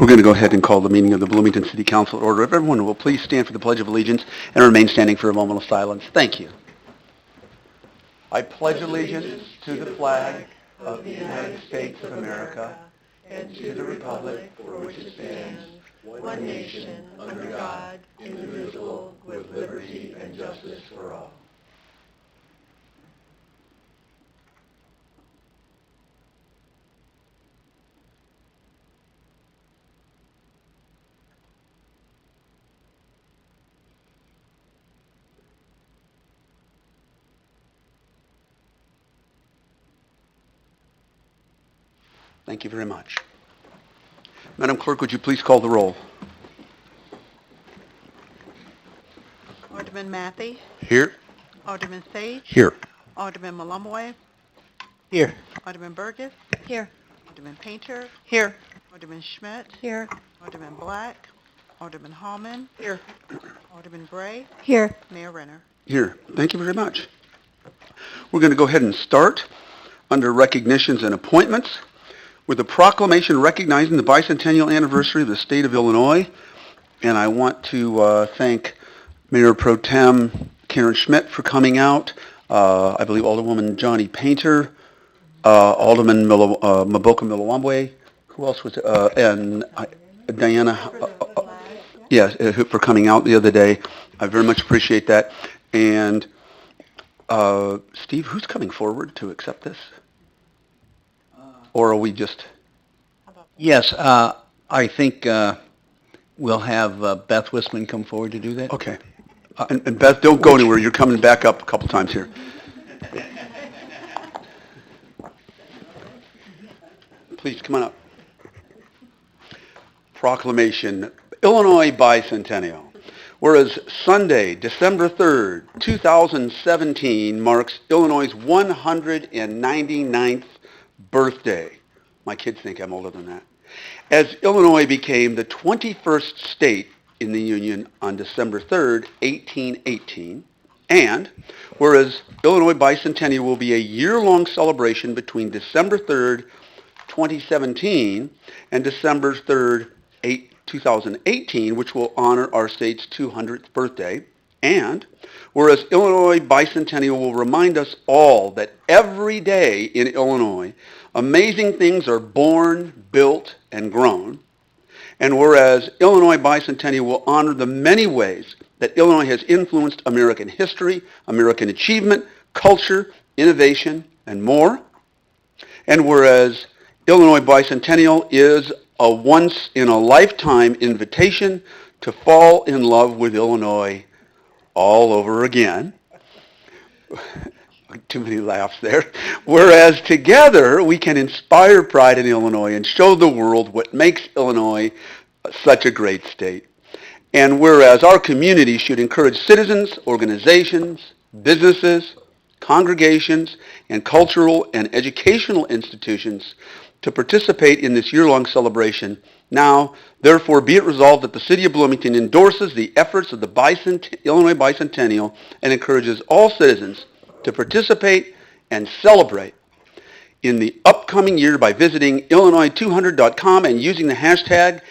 We're going to go ahead and call the meeting of the Bloomington City Council to order. If everyone will please stand for the Pledge of Allegiance and remain standing for a moment of silence. Thank you. I pledge allegiance to the flag of the United States of America and to the republic for which it stands, one nation, under God, indivisible, with liberty and justice for all. Thank you very much. Madam Clerk, would you please call the roll? Alderman Matthey, Here. Alderman Sage, Here. Alderman Malumway, Here. Alderman Burgess, Here. Alderman Painter, Here. Alderman Schmidt, Here. Alderman Black, Alderman Hallman, Here. Alderman Bray, Here. Mayor Renner. Here. Thank you very much. We're going to go ahead and start under recognitions and appointments with a proclamation recognizing the bicentennial anniversary of the state of Illinois. And I want to thank Mayor Pro Tem Karen Schmidt for coming out. I believe Alderwoman Johnny Painter, Alderman Maboka Milawambwe, who else was and Diana, yes, for coming out the other day. I very much appreciate that. And Steve, who's coming forward to accept this? Or are we just... Yes, I think we'll have Beth Wisman come forward to do that. Okay. And Beth, don't go anywhere. You're coming back up a couple times here. Please, come on up. Proclamation, Illinois Bicentennial. Whereas Sunday, December 3rd, 2017 marks Illinois' 199th birthday. My kids think I'm older than that. As Illinois became the 21st state in the Union on December 3rd, 1818, and whereas Illinois Bicentennial will be a year-long celebration between December 3rd, 2017 and December 3rd, 2018, which will honor our state's 200th birthday, and whereas Illinois Bicentennial will remind us all that every day in Illinois, amazing things are born, built, and grown. And whereas Illinois Bicentennial will honor the many ways that Illinois has influenced American history, American achievement, culture, innovation, and more. And whereas Illinois Bicentennial is a once-in-a-lifetime invitation to fall in love with Illinois all over again. Too many laughs there. Whereas together we can inspire pride in Illinois and show the world what makes Illinois such a great state. And whereas our community should encourage citizens, organizations, businesses, congregations, and cultural and educational institutions to participate in this year-long celebration. Now, therefore, be it resolved that the City of Bloomington endorses the efforts of the Illinois Bicentennial and encourages all citizens to participate and celebrate in the upcoming year by visiting Illinois200.com and using the hashtag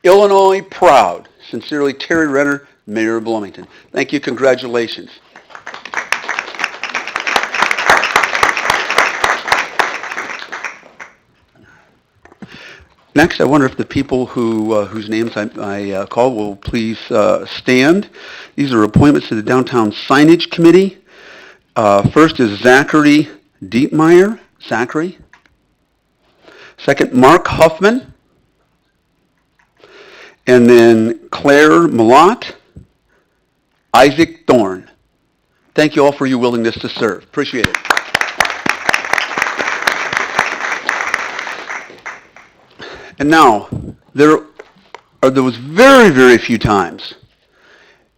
#IllinoisProud. Sincerely, Terry Renner, Mayor of Bloomington. Thank you. Congratulations. Next, I wonder if the people whose names I call will please stand. These are appointments to the Downtown Signage Committee. First is Zachary Dietmeyer. Zachary. Second, Mark Huffman. And then Claire Malott, Isaac Thorne. Thank you all for your willingness to serve. Appreciate it. And now, there was very, very few times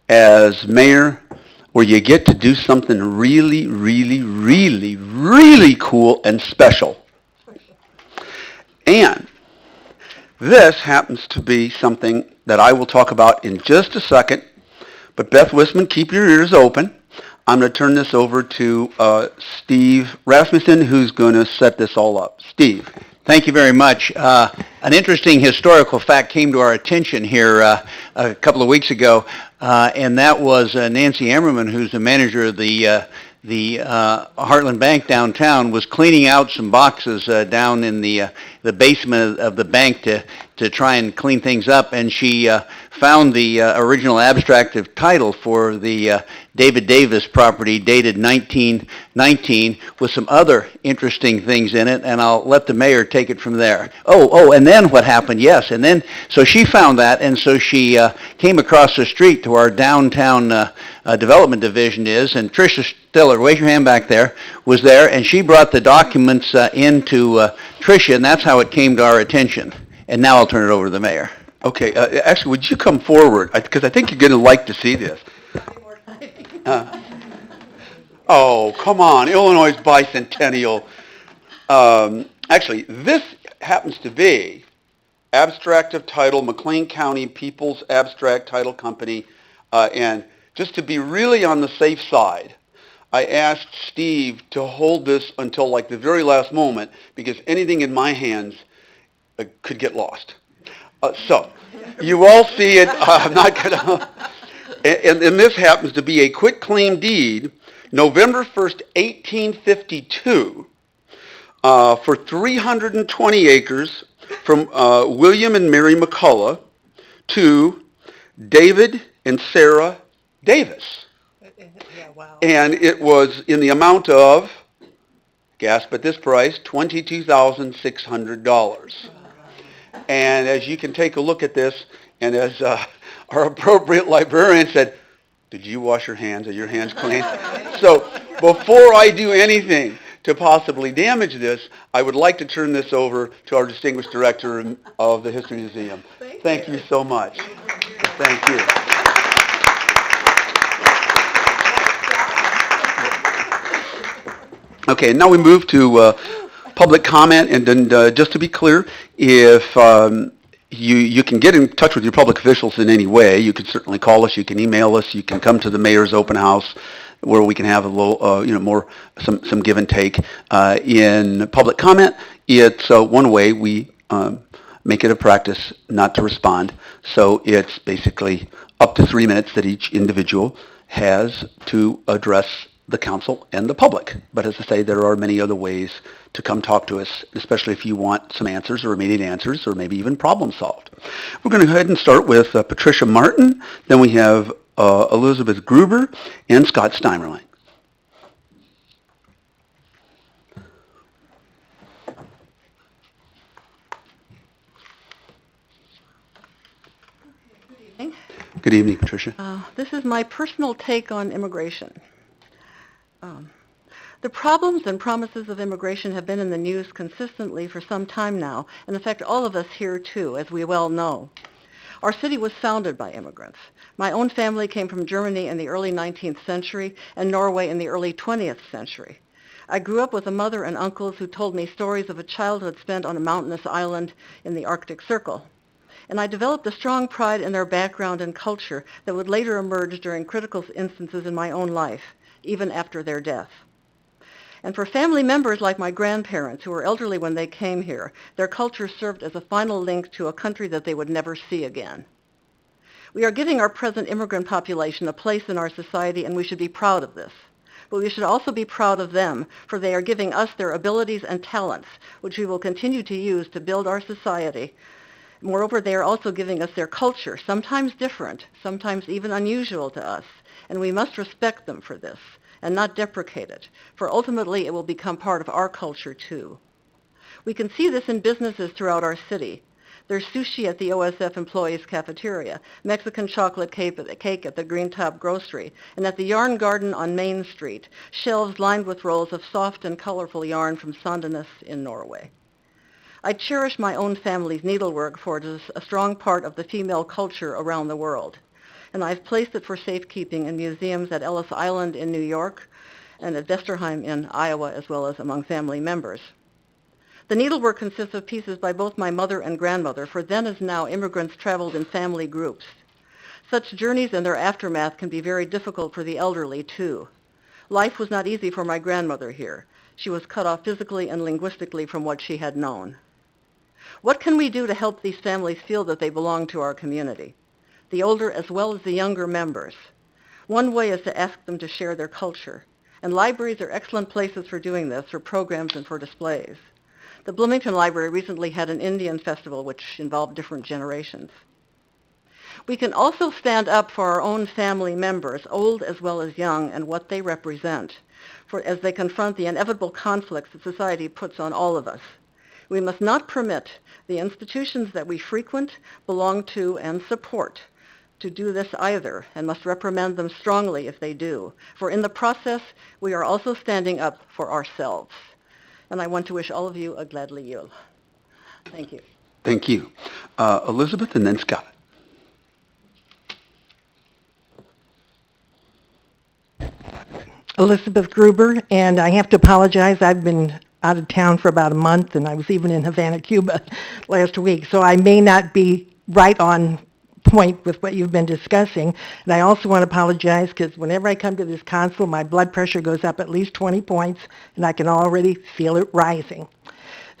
as mayor where you get to do something really, really, really, really cool and special. And this happens to be something that I will talk about in just a second. But Beth Wisman, keep your ears open. I'm going to turn this over to Steve Rasmussen, who's going to set this all up. Steve. Thank you very much. An interesting historical fact came to our attention here a couple of weeks ago, and that was Nancy Emmerman, who's the manager of the Heartland Bank downtown, was cleaning out some boxes down in the basement of the bank to try and clean things up, and she found the original abstract of title for the David Davis property dated 1919 with some other interesting things in it, and I'll let the mayor take it from there. And then what happened, yes, and then, so she found that, and so she came across the street to our downtown development division is, and Tricia Stiller, raise your hand back there, was there, and she brought the documents into Tricia, and that's how it came to our attention. And now I'll turn it over to the mayor. Okay, actually, would you come forward? Because I think you're going to like to see this. Oh, come on, Illinois' bicentennial. Actually, this happens to be abstract of title, McLean County People's Abstract Title Company. And just to be really on the safe side, I asked Steve to hold this until like the very last moment because anything in my hands could get lost. So, you all see it. I'm not going to... And this happens to be a quitclaim deed, November 1st, 1852, for 320 acres from William and Mary McCullough to David and Sarah Davis. Yeah, wow. And it was in the amount of, gasp at this price, $22,600. And as you can take a look at this, and as our appropriate librarian said, did you wash your hands? Are your hands clean? So before I do anything to possibly damage this, I would like to turn this over to our distinguished director of the History Museum. Thank you so much. Thank you. Okay, now we move to public comment, and then just to be clear, if you can get in touch with your public officials in any way, you can certainly call us, you can email us, you can come to the mayor's open house where we can have a little, more, some give and take. In public comment, it's one way we make it a practice not to respond. So it's basically up to 3 minutes that each individual has to address the council and the public. But as I say, there are many other ways to come talk to us, especially if you want some answers or immediate answers or maybe even problem solved. We're going to go ahead and start with Patricia Martin. Then we have Elizabeth Gruber and Scott Steimerling. Good evening, Patricia. This is my personal take on immigration. The problems and promises of immigration have been in the news consistently for some time now and affect all of us here too, as we well know. Our city was founded by immigrants. My own family came from Germany in the early 19th century and Norway in the early 20th century. I grew up with a mother and uncles who told me stories of a childhood spent on a mountainous island in the Arctic Circle. And I developed a strong pride in their background and culture that would later emerge during critical instances in my own life, even after their death. And for family members like my grandparents, who were elderly when they came here, their culture served as a final link to a country that they would never see again. We are giving our present immigrant population a place in our society, and we should be proud of this. But we should also be proud of them, for they are giving us their abilities and talents, which we will continue to use to build our society. Moreover, they are also giving us their culture, sometimes different, sometimes even unusual to us, and we must respect them for this and not deprecate it, for ultimately it will become part of our culture too. We can see this in businesses throughout our city. There's sushi at the OSF employees' cafeteria, Mexican chocolate cake at the Green Top Grocery, and at the Yarn Garden on Main Street, shelves lined with rolls of soft and colorful yarn from Sandenes in Norway. I cherish my own family's needlework, for it is a strong part of the female culture around the world. And I've placed it for safekeeping in museums at Ellis Island in New York and at Vesterheim in Iowa, as well as among family members. The needlework consists of pieces by both my mother and grandmother, for then as now immigrants traveled in family groups. Such journeys and their aftermath can be very difficult for the elderly, too. Life was not easy for my grandmother here. She was cut off physically and linguistically from what she had known. What can we do to help these families feel that they belong to our community, the older as well as the younger members? One way is to ask them to share their culture, and libraries are excellent places for doing this, for programs and for displays. The Bloomington Library recently had an Indian festival which involved different generations. We can also stand up for our own family members, old as well as young, and what they represent, as they confront the inevitable conflicts that society puts on all of us. We must not permit the institutions that we frequent, belong to, and support to do this either, and must reprimand them strongly if they do. For in the process, we are also standing up for ourselves. And I want to wish all of you a gladly Yule. Thank you. Thank you. Elizabeth and then Scott. Elizabeth Gruber, and I have to apologize. I've been out of town for about a month, and I was even in Havana, Cuba last week, so I may not be right on point with what you've been discussing. And I also want to apologize because whenever I come to this council, my blood pressure goes up at least 20 points, and I can already feel it rising.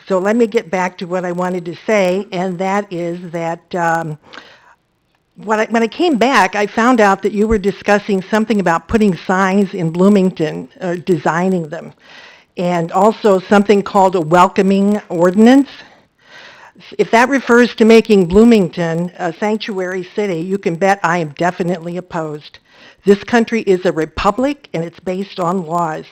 So let me get back to what I wanted to say, and that is that when I came back, I found out that you were discussing something about putting signs in Bloomington, or designing them, and also something called a welcoming ordinance. If that refers to making Bloomington a sanctuary city, you can bet I am definitely opposed. This country is a republic, and it's based on laws.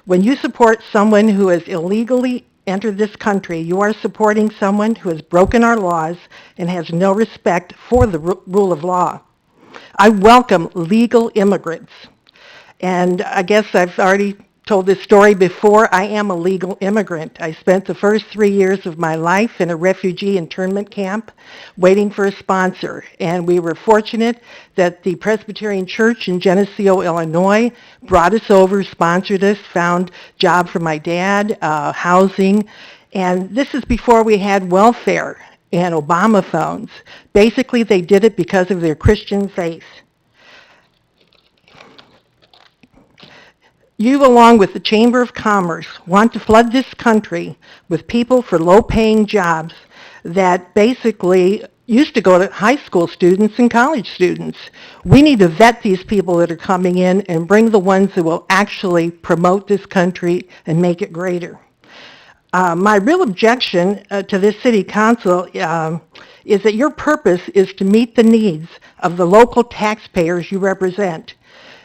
When you support someone who has illegally entered this country, you are supporting someone who has broken our laws and has no respect for the rule of law. I welcome legal immigrants. And I guess I've already told this story before. I am a legal immigrant. I spent the first 3 years of my life in a refugee internment camp waiting for a sponsor. And we were fortunate that the Presbyterian Church in Geneseo, Illinois brought us over, sponsored us, found a job for my dad, housing. And this is before we had welfare and Obama phones. Basically, they did it because of their Christian faith. You, along with the Chamber of Commerce, want to flood this country with people for low-paying jobs that basically used to go to high school students and college students. We need to vet these people that are coming in and bring the ones that will actually promote this country and make it greater. My real objection to this city council is that your purpose is to meet the needs of the local taxpayers you represent.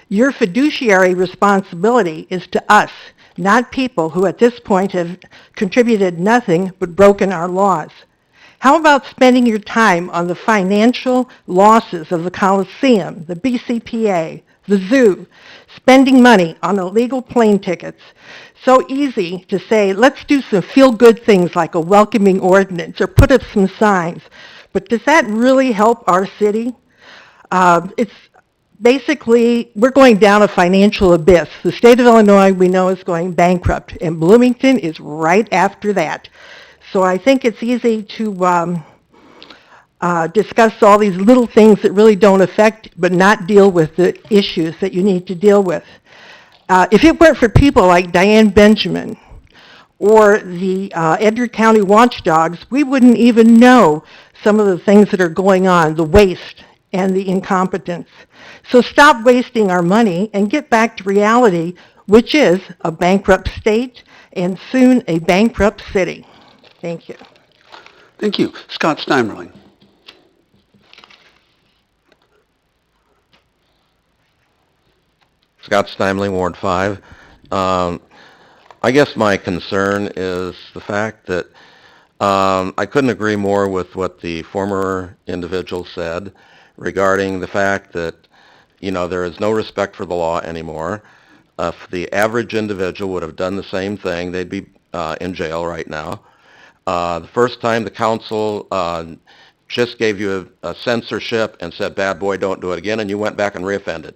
Your fiduciary responsibility is to us, not people who at this point have contributed nothing but broken our laws. How about spending your time on the financial losses of the Coliseum, the BCPA, the zoo, spending money on illegal plane tickets? So easy to say, let's do some feel-good things like a welcoming ordinance or put up some signs. But does that really help our city? It's basically, we're going down a financial abyss. The state of Illinois, we know, is going bankrupt, and Bloomington is right after that. So I think it's easy to discuss all these little things that really don't affect, but not deal with the issues that you need to deal with. If it weren't for people like Diane Benjamin or the Edgar County Watchdogs, we wouldn't even know some of the things that are going on, the waste and the incompetence. So stop wasting our money and get back to reality, which is a bankrupt state and soon a bankrupt city. Thank you. Thank you. Scott Steimerling. Scott Steimerling, Ward 5. I guess my concern is the fact that I couldn't agree more with what the former individual said regarding the fact that, you know, there is no respect for the law anymore. If the average individual would have done the same thing, they'd be in jail right now. The first time the council just gave you a censorship and said, bad boy, don't do it again, and you went back and reoffended.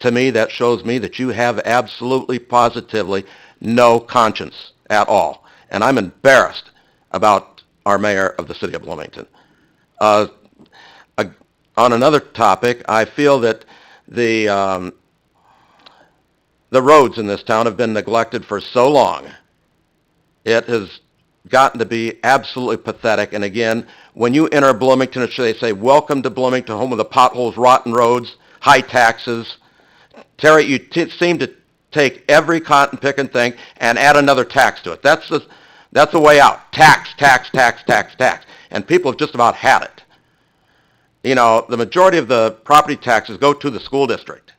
To me, that shows me that you have absolutely, positively no conscience at all. And I'm embarrassed about our mayor of the city of Bloomington. On another topic, I feel that the roads in this town have been neglected for so long. It has gotten to be absolutely pathetic. And again, when you enter Bloomington, they say, welcome to Bloomington, home of the potholes, rotten roads, high taxes. Terry, you seem to take every cotton picking thing and add another tax to it. That's the way out. Tax, tax, tax, tax, tax. And people have just about had it. You know, the majority of the property taxes go to the school district.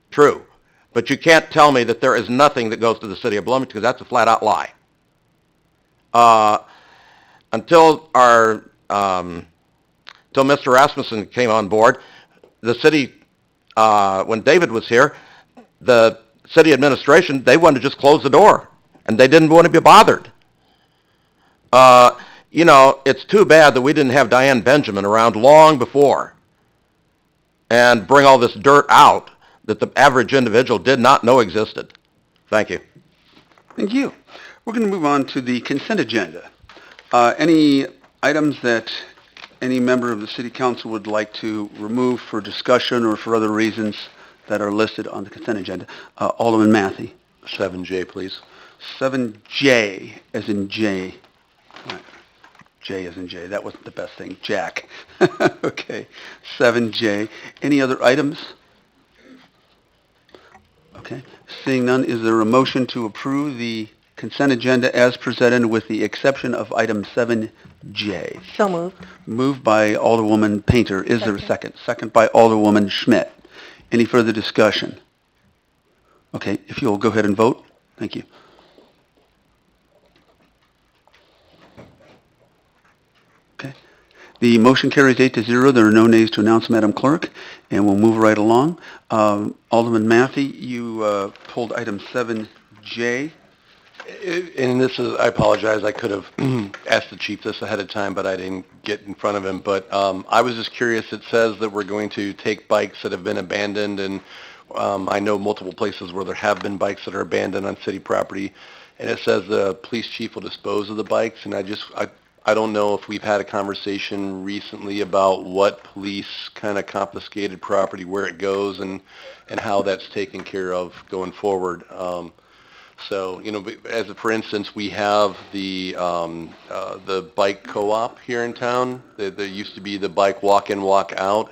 True. But you can't tell me that there is nothing that goes to the city of Bloomington, because that's a flat-out lie. Until Mr. Rasmussen came on board, the city, when David was here, the city administration, they wanted to just close the door, and they didn't want to be bothered. You know, it's too bad that we didn't have Diane Benjamin around long before and bring all this dirt out that the average individual did not know existed. Thank you. Thank you. We're going to move on to the consent agenda. Any items that any member of the City Council would like to remove for discussion or for other reasons that are listed on the consent agenda? Alderman Matthey. 7J, please. 7J as in J. Right. J as in J. That wasn't the best thing. Jack. Okay. 7J. Any other items? Okay. Seeing none, is there a motion to approve the consent agenda as presented with the exception of item 7J? So moved. Moved by Alderwoman Painter. Is there a second? Second by Alderwoman Schmidt. Any further discussion? Okay, if you'll go ahead and vote. Thank you. Okay. The motion carries 8-0. There are no nays to announce, Madam Clerk, and we'll move right along. Alderman Matthey, you pulled item 7J. And this is, I apologize, I could have asked the chief this ahead of time, but I didn't get in front of him. But I was just curious, it says that we're going to take bikes that have been abandoned, and I know multiple places where there have been bikes that are abandoned on city property, and it says the police chief will dispose of the bikes, and I don't know if we've had a conversation recently about what police kind of confiscated property, where it goes, and how that's taken care of going forward. So, you know, as a, for instance, we have the bike co-op here in town. There used to be the bike walk-in, walk-out.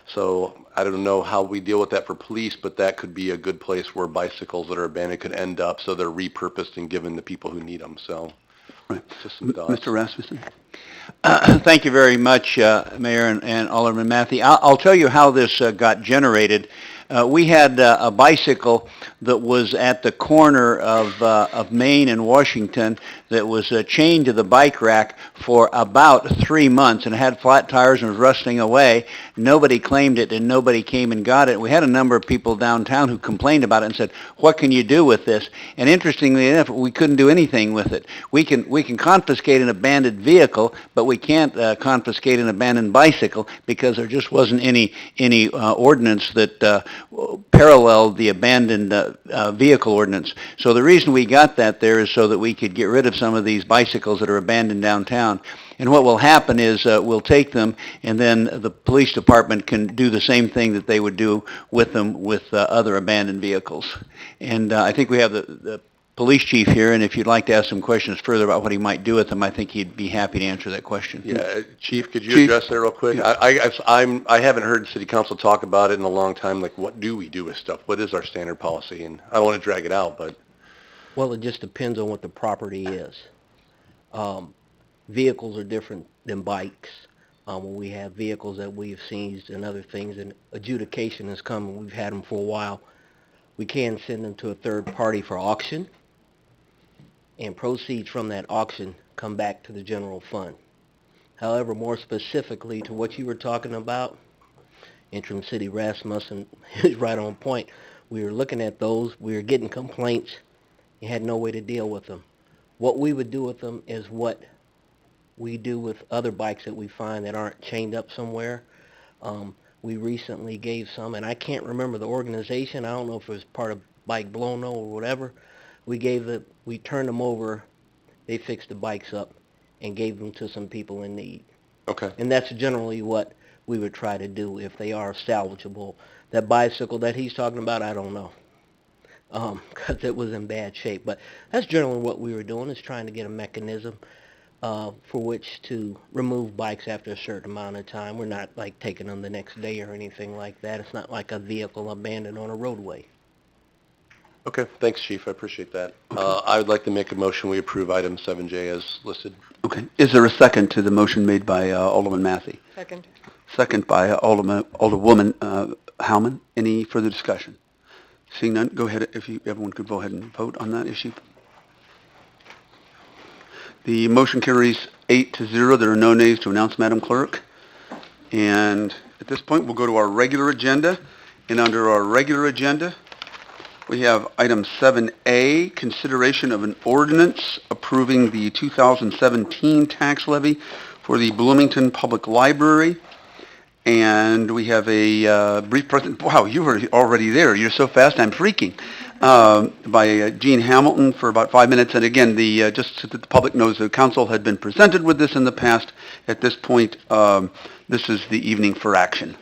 So I don't know how we deal with that for police, but that could be a good place where bicycles that are abandoned could end up, so they're repurposed and given to people who need them. So, Right. just some thoughts. Mr. Rasmussen? Thank you very much, Mayor and Alderman Matthey. I'll tell you how this got generated. We had a bicycle that was at the corner of Main and Washington that was chained to the bike rack for about 3 months and had flat tires and was rusting away. Nobody claimed it and nobody came and got it. We had a number of people downtown who complained about it and said, what can you do with this? And interestingly enough, we couldn't do anything with it. We can confiscate an abandoned vehicle, but we can't confiscate an abandoned bicycle because there just wasn't any ordinance that paralleled the abandoned vehicle ordinance. So the reason we got that there is so that we could get rid of some of these bicycles that are abandoned downtown. And what will happen is we'll take them, and then the police department can do the same thing that they would do with them with other abandoned vehicles. And I think we have the police chief here, and if you'd like to ask some questions further about what he might do with them, I think he'd be happy to answer that question. Yeah, Chief, could you address that real quick? Yeah. I haven't heard City Council talk about it in a long time. Like, what do we do with stuff? What is our standard policy? And I don't want to drag it out, but... Well, it just depends on what the property is. Vehicles are different than bikes. When we have vehicles that we've seized and other things, and adjudication has come, and we've had them for a while, we can send them to a third party for auction, and proceeds from that auction come back to the general fund. However, more specifically to what you were talking about, Interim City Rasmussen is right on point. We were looking at those, we were getting complaints, you had no way to deal with them. What we would do with them is what we do with other bikes that we find that aren't chained up somewhere. We recently gave some, and I can't remember the organization, I don't know if it was part of Bike Blono or whatever. We turned them over, they fixed the bikes up, and gave them to some people in need. Okay. And that's generally what we would try to do if they are salvageable. That bicycle that he's talking about, I don't know, because it was in bad shape. But that's generally what we were doing, is trying to get a mechanism. for which to remove bikes after a certain amount of time. We're not like taking them the next day or anything like that. It's not like a vehicle abandoned on a roadway. Okay, thanks, Chief. I appreciate that. Okay. I would like to make a motion, we approve item 7J as listed. Okay. Is there a second to the motion made by Alderman Massey? Second. Second by Alderwoman Howman. Any further discussion? Seeing none, go ahead, everyone could go ahead and vote on that issue. The motion carries 8-0. There are no nays to announce, Madam Clerk. And at this point, we'll go to our regular agenda. And under our regular agenda, we have item 7A, consideration of an ordinance approving the 2017 tax levy for the Bloomington Public Library. And we have a brief presentation. Wow, you were already there. You're so fast, I'm freaking. By Gene Hamilton for about 5 minutes. And again, just so that the public knows, the council had been presented with this in the past. At this point, this is the evening for action.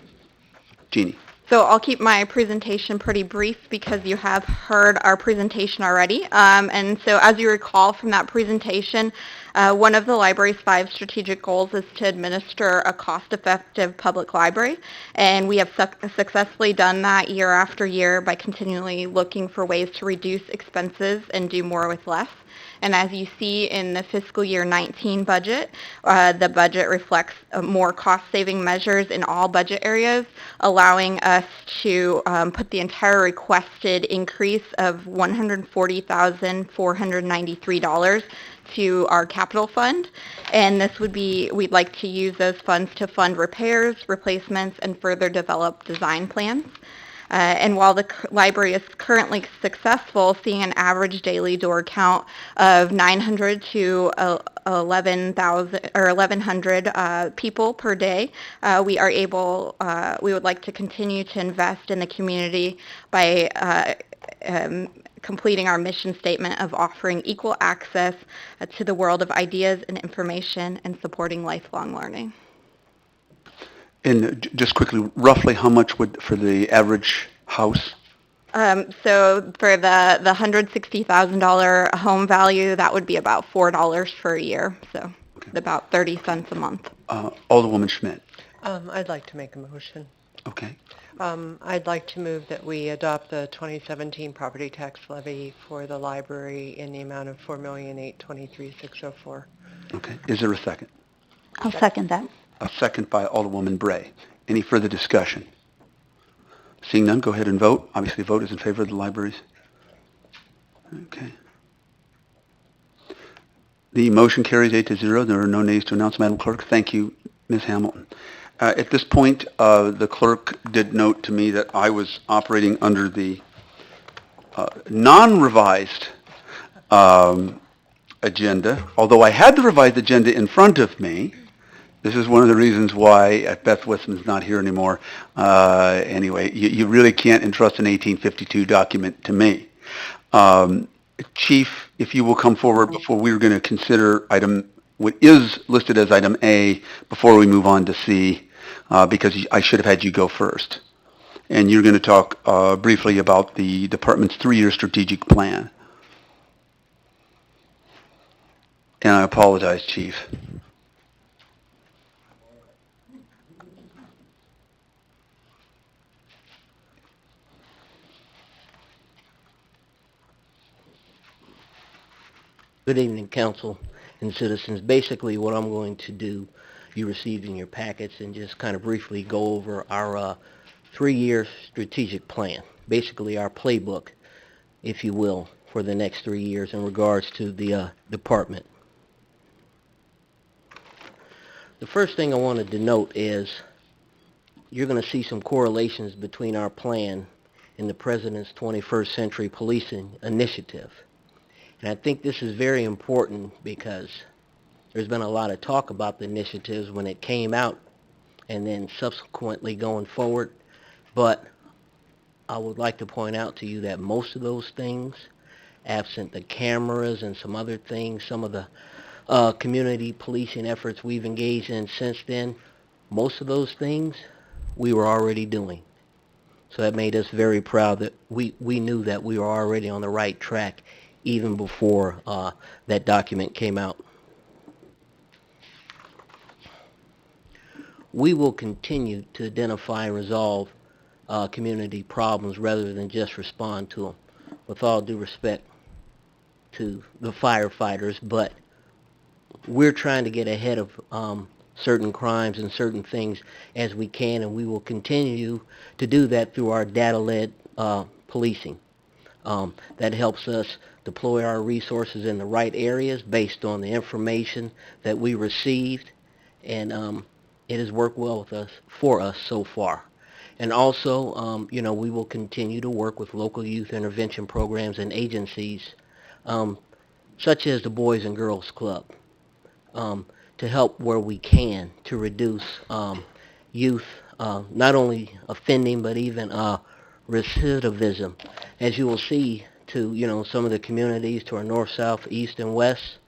Jeannie. So I'll keep my presentation pretty brief because you have heard our presentation already. And so as you recall from that presentation, one of the library's 5 strategic goals is to administer a cost-effective public library. And we have successfully done that year after year by continually looking for ways to reduce expenses and do more with less. And as you see in the fiscal year 19 budget, the budget reflects more cost-saving measures in all budget areas, allowing us to put the entire requested increase of $140,493 to our capital fund. And this would be, we'd like to use those funds to fund repairs, replacements, and further develop design plans. And while the library is currently successful, seeing an average daily door count of 900 to 1,100 people per day, we would like to continue to invest in the community by completing our mission statement of offering equal access to the world of ideas and information and supporting lifelong learning. And just quickly, roughly how much would, for the average house? So for the $160,000 home value, that would be about $4 for a year, so Okay. about 30 cents a month. Alderwoman Schmidt. I'd like to make a motion. Okay. I'd like to move that we adopt the 2017 property tax levy for the library in the amount of $4,823,604. Okay. Is there a second? I'll second that. A second by Alderwoman Bray. Any further discussion? Seeing none, go ahead and vote. Obviously, vote is in favor of the libraries. Okay. The motion carries 8-0. There are no nays to announce, Madam Clerk. Thank you, Ms. Hamilton. At this point, the clerk did note to me that I was operating under the non-revised agenda, although I had the revised agenda in front of me. This is one of the reasons why Beth Wissman's not here anymore. Anyway, you really can't entrust an 1852 document to me. Chief, if you will come forward before we're going to consider what is listed as item A before we move on to C, because I should have had you go first. And you're going to talk briefly about the department's 3-year strategic plan. And I apologize, Chief. Good evening, council and citizens. Basically, what I'm going to do, you received in your packets, and just kind of briefly go over our 3-year strategic plan. Basically, our playbook, if you will, for the next 3 years in regards to the department. The first thing I wanted to note is you're going to see some correlations between our plan and the President's 21st Century Policing Initiative. And I think this is very important because there's been a lot of talk about the initiatives when it came out and then subsequently going forward. But I would like to point out to you that most of those things, absent the cameras and some other things, some of the community policing efforts we've engaged in since then, most of those things we were already doing. So that made us very proud that we knew that we were already on the right track even before that document came out. we will continue to identify and resolve community problems rather than just respond to them. With all due respect to the firefighters, but we're trying to get ahead of certain crimes and certain things as we can, and we will continue to do that through our data-led policing. That helps us deploy our resources in the right areas based on the information that we received, and it has worked well with us, for us so far. And also, we will continue to work with local youth intervention programs and agencies, such as the Boys and Girls Club, to help where we can to reduce youth not only offending but even recidivism. As you will see, to some of the communities to our north, south, east, and west,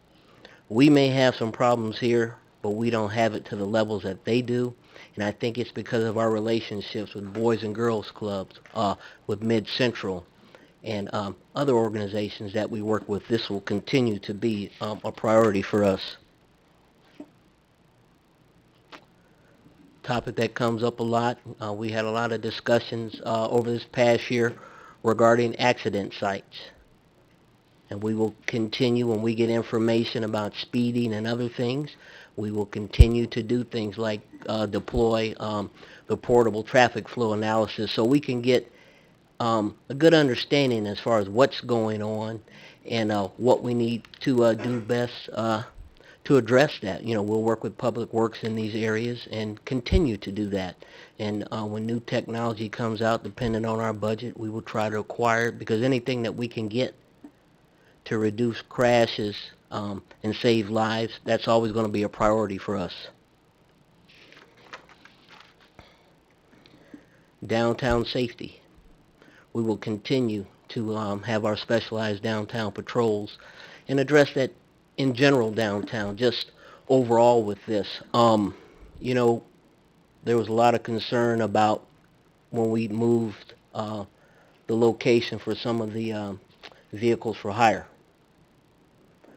we may have some problems here, but we don't have it to the levels that they do. And I think it's because of our relationships with Boys and Girls Clubs, with Mid Central, and other organizations that we work with. This will continue to be a priority for us. Topic that comes up a lot. We had a lot of discussions over this past year regarding accident sites. And we will continue when we get information about speeding and other things. We will continue to do things like deploy the portable traffic flow analysis so we can get a good understanding as far as what's going on and what we need to do best to address that. We'll work with Public Works in these areas and continue to do that. And when new technology comes out, depending on our budget, we will try to acquire it, because anything that we can get to reduce crashes and save lives, that's always going to be a priority for us. Downtown safety. We will continue to have our specialized downtown patrols and address that in general downtown, just overall with this. There was a lot of concern about when we moved the location for some of the vehicles for hire.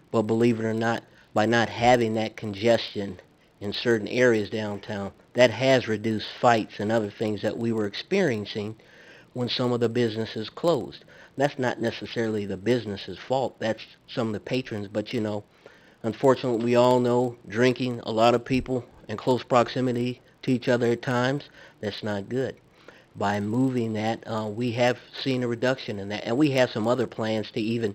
But believe it or not, by not having that congestion in certain areas downtown, that has reduced fights and other things that we were experiencing when some of the businesses closed. That's not necessarily the business's fault. That's some of the patrons. But, unfortunately, we all know drinking, a lot of people in close proximity to each other at times, that's not good. By moving that, we have seen a reduction in that. And we have some other plans to even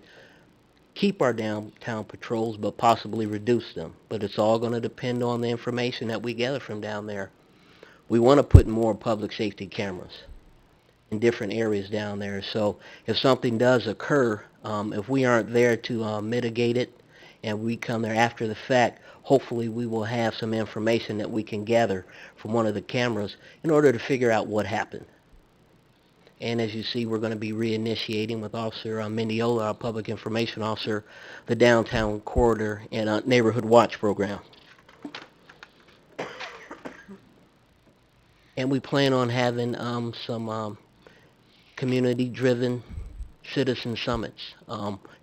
keep our downtown patrols, but possibly reduce them. But it's all going to depend on the information that we gather from down there. We want to put more public safety cameras in different areas down there. So if something does occur, if we aren't there to mitigate it and we come there after the fact, hopefully we will have some information that we can gather from one of the cameras in order to figure out what happened. And as you see, we're going to be reinitiating with Officer Mendiola, our Public Information Officer, the Downtown Corridor and Neighborhood Watch program. And we plan on having some community-driven citizen summits,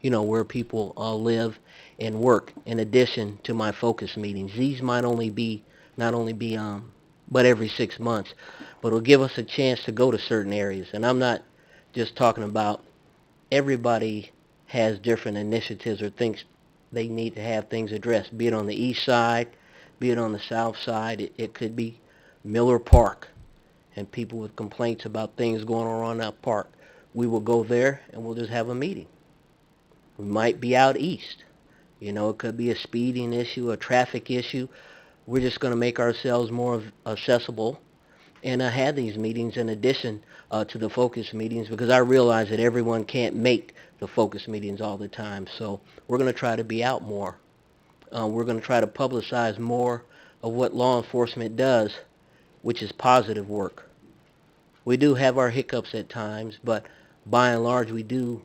where people live and work, in addition to my focus meetings. These might not only be but every 6 months, but it'll give us a chance to go to certain areas. And I'm not just talking about, everybody has different initiatives or thinks they need to have things addressed, be it on the east side, be it on the south side. It could be Miller Park and people with complaints about things going on in that park. We will go there and we'll just have a meeting. We might be out east. It could be a speeding issue, a traffic issue. We're just going to make ourselves more accessible and have these meetings in addition to the focus meetings, because I realize that everyone can't make the focus meetings all the time. So we're going to try to be out more. We're going to try to publicize more of what law enforcement does, which is positive work. We do have our hiccups at times, but by and large we do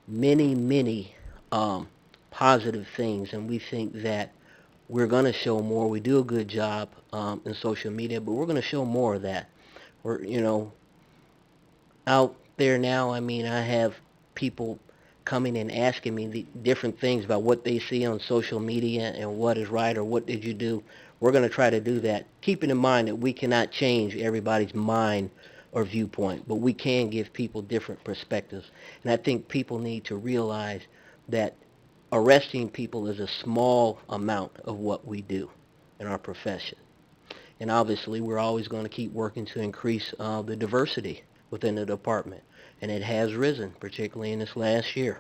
many positive things, and we think that we're going to show more. We do a good job in social media, but we're going to show more of that. We're, out there now. I have people coming and asking me the different things about what they see on social media and what is right or what did you do. We're going to try to do that, keeping in mind that we cannot change everybody's mind or viewpoint, but we can give people different perspectives. And I think people need to realize that arresting people is a small amount of what we do in our profession. And obviously, we're always going to keep working to increase the diversity within the department. And it has risen, particularly in this last year.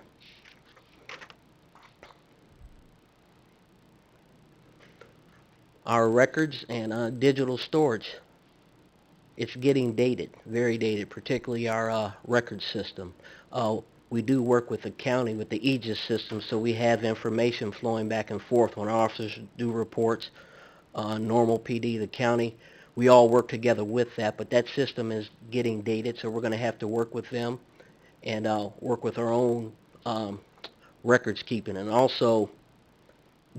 Our records and digital storage, it's getting dated, very dated, particularly our record system. We do work with the county with the Aegis system, so we have information flowing back and forth when officers do reports, normal PD, the county. We all work together with that, but that system is getting dated, so we're going to have to work with them and work with our own records keeping, and also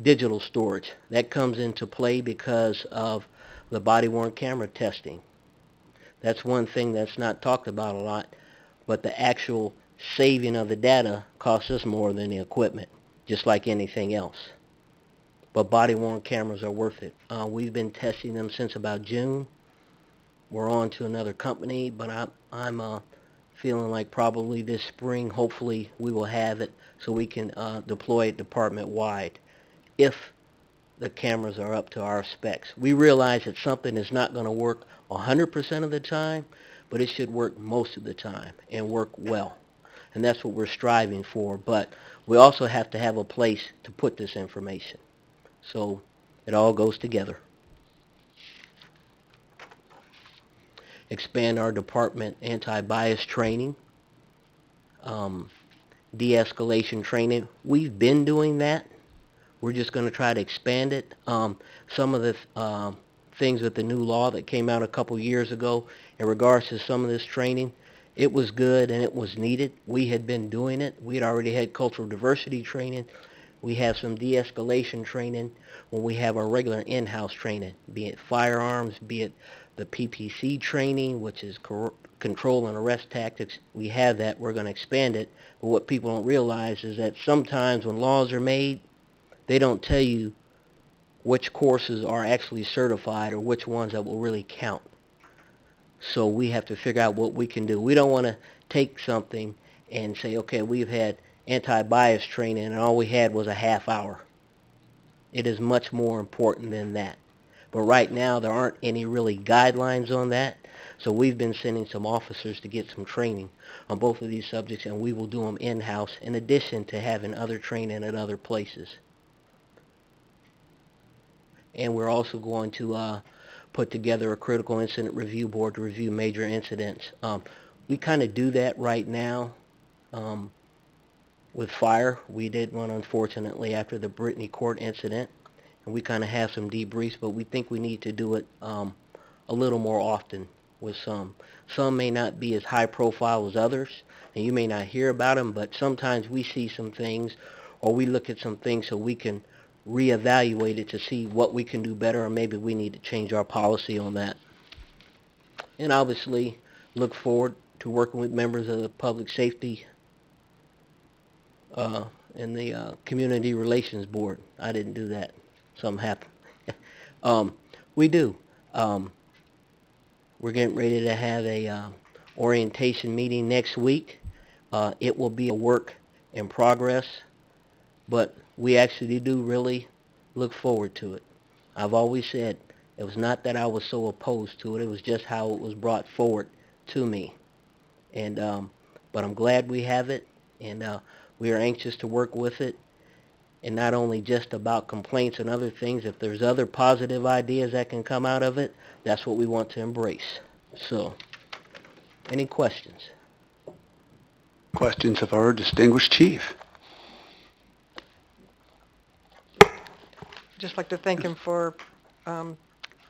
digital storage. That comes into play because of the body-worn camera testing. That's one thing that's not talked about a lot, but the actual saving of the data costs us more than the equipment, just like anything else. But body-worn cameras are worth it. We've been testing them since about June. We're on to another company, but I'm feeling like probably this spring, hopefully, we will have it so we can deploy it department-wide if the cameras are up to our specs. We realize that something is not going to work 100% of the time, but it should work most of the time and work well. And that's what we're striving for. But we also have to have a place to put this information. So it all goes together. Expand our department anti-bias training, de-escalation training. We've been doing that. We're just going to try to expand it. Some of the things with the new law that came out a couple years ago in regards to some of this training, it was good and it was needed. We had been doing it. We had already had cultural diversity training. We have some de-escalation training when we have our regular in-house training, be it firearms, be it the PPC training, which is control and arrest tactics. We have that. We're going to expand it. But what people don't realize is that sometimes when laws are made, they don't tell you which courses are actually certified or which ones that will really count. So we have to figure out what we can do. We don't want to take something and say, okay, we've had anti-bias training and all we had was a half hour. It is much more important than that. But right now there aren't any really guidelines on that. So we've been sending some officers to get some training on both of these subjects, and we will do them in-house in addition to having other training at other places. And we're also going to put together a critical incident review board to review major incidents. We kind of do that right now with fire. We did one, unfortunately, after the Brittany Court incident, and we kind of have some debriefs, but we think we need to do it a little more often with some. Some may not be as high profile as others, and you may not hear about them, but sometimes we see some things, or we look at some things so we can reevaluate it to see what we can do better, or maybe we need to change our policy on that. And obviously, look forward to working with members of the public safety and the community relations board. I didn't do that. Something happened. We do. We're getting ready to have a orientation meeting next week. It will be a work in progress, but we actually do really look forward to it. I've always said it was not that I was so opposed to it. It was just how it was brought forward to me. And but I'm glad we have it, and we are anxious to work with it. And not only just about complaints and other things. If there's other positive ideas that can come out of it, that's what we want to embrace. So, any questions? Questions of our distinguished chief. Just like to thank him for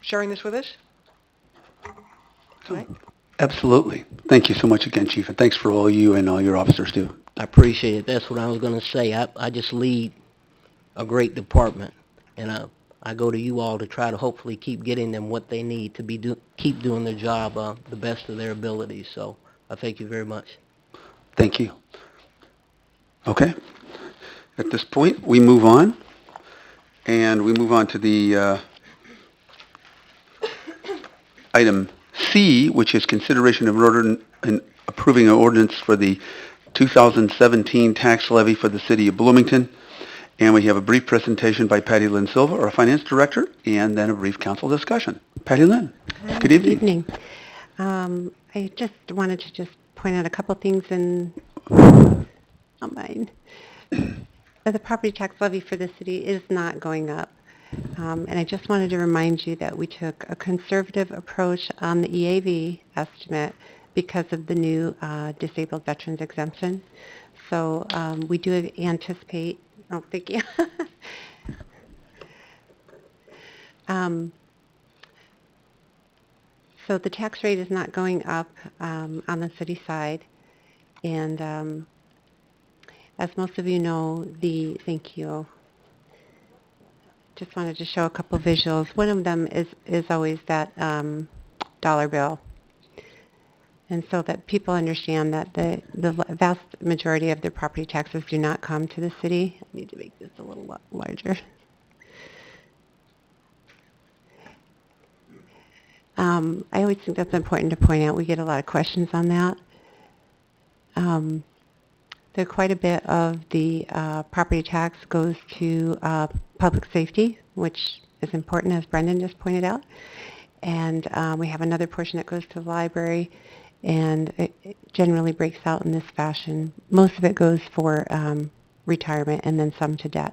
sharing this with us. Right? Absolutely. Thank you so much again, Chief, and thanks for all you and all your officers do. I appreciate it. That's what I was going to say. I just lead a great department, and I go to you all to try to hopefully keep getting them what they need to be keep doing their job the best of their abilities. So I thank you very much. Thank you. Okay. At this point, we move on, and we move on to the item C, which is consideration of an order in approving an ordinance for the 2017 tax levy for the city of Bloomington. And we have a brief presentation by Patty Lynn Silva, our finance director, and then a brief council discussion. Patty Lynn, good evening. Good evening. I just wanted to just point out a couple things in on mine. The property tax levy for the city is not going up. And I just wanted to remind you that we took a conservative approach on the EAV estimate because of the new disabled veterans exemption. So we do anticipate, oh, thank you. So the tax rate is not going up on the city side. And as most of you know, thank you. Just wanted to show a couple visuals. One of them is always that dollar bill. And so that people understand that the vast majority of their property taxes do not come to the city. I need to make this a little larger. I always think that's important to point out. We get a lot of questions on that. Quite a bit of the property tax goes to public safety, which is important, as Brendan just pointed out. And we have another portion that goes to the library, and it generally breaks out in this fashion. Most of it goes for retirement and then some to debt.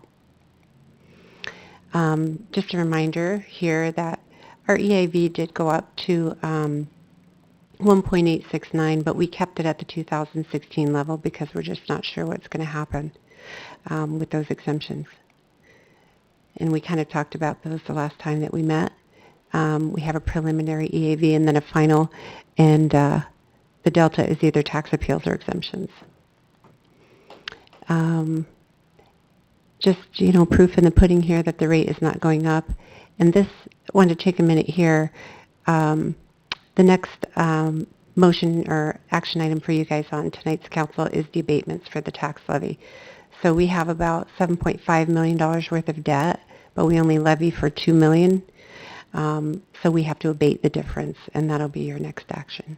Just a reminder here that our EAV did go up to 1.869, but we kept it at the 2016 level because we're just not sure what's going to happen with those exemptions. And we kind of talked about those the last time that we met. We have a preliminary EAV and then a final, and the delta is either tax appeals or exemptions. Just, proof in the pudding here that the rate is not going up. And this, I wanted to take a minute here. The next motion or action item for you guys on tonight's council is the abatements for the tax levy. So we have about $7.5 million worth of debt, but we only levy for $2 million. So we have to abate the difference, and that'll be your next action.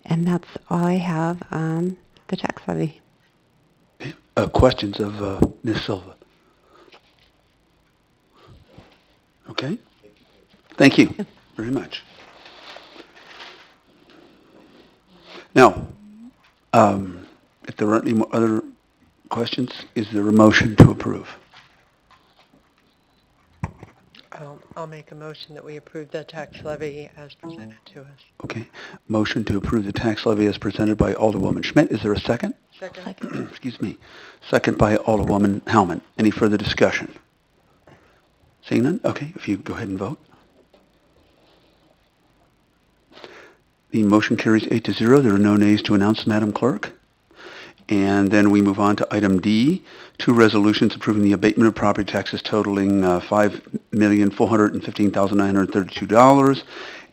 And that's all I have on the tax levy. Questions of Ms. Silva? Okay. Thank you very much. Now, if there aren't any more other questions, is there a motion to approve? I'll make a motion that we approve the tax levy as presented to us. Okay. Motion to approve the tax levy as presented by Alderwoman Schmidt. Is there a second? Second. Excuse me. Second by Alderwoman Hellman. Any further discussion? Seeing none? Okay. If you go ahead and vote. The motion carries 8-0. There are no nays to announce, Madam Clerk. And then we move on to item D, two resolutions approving the abatement of property taxes totaling $5,415,932.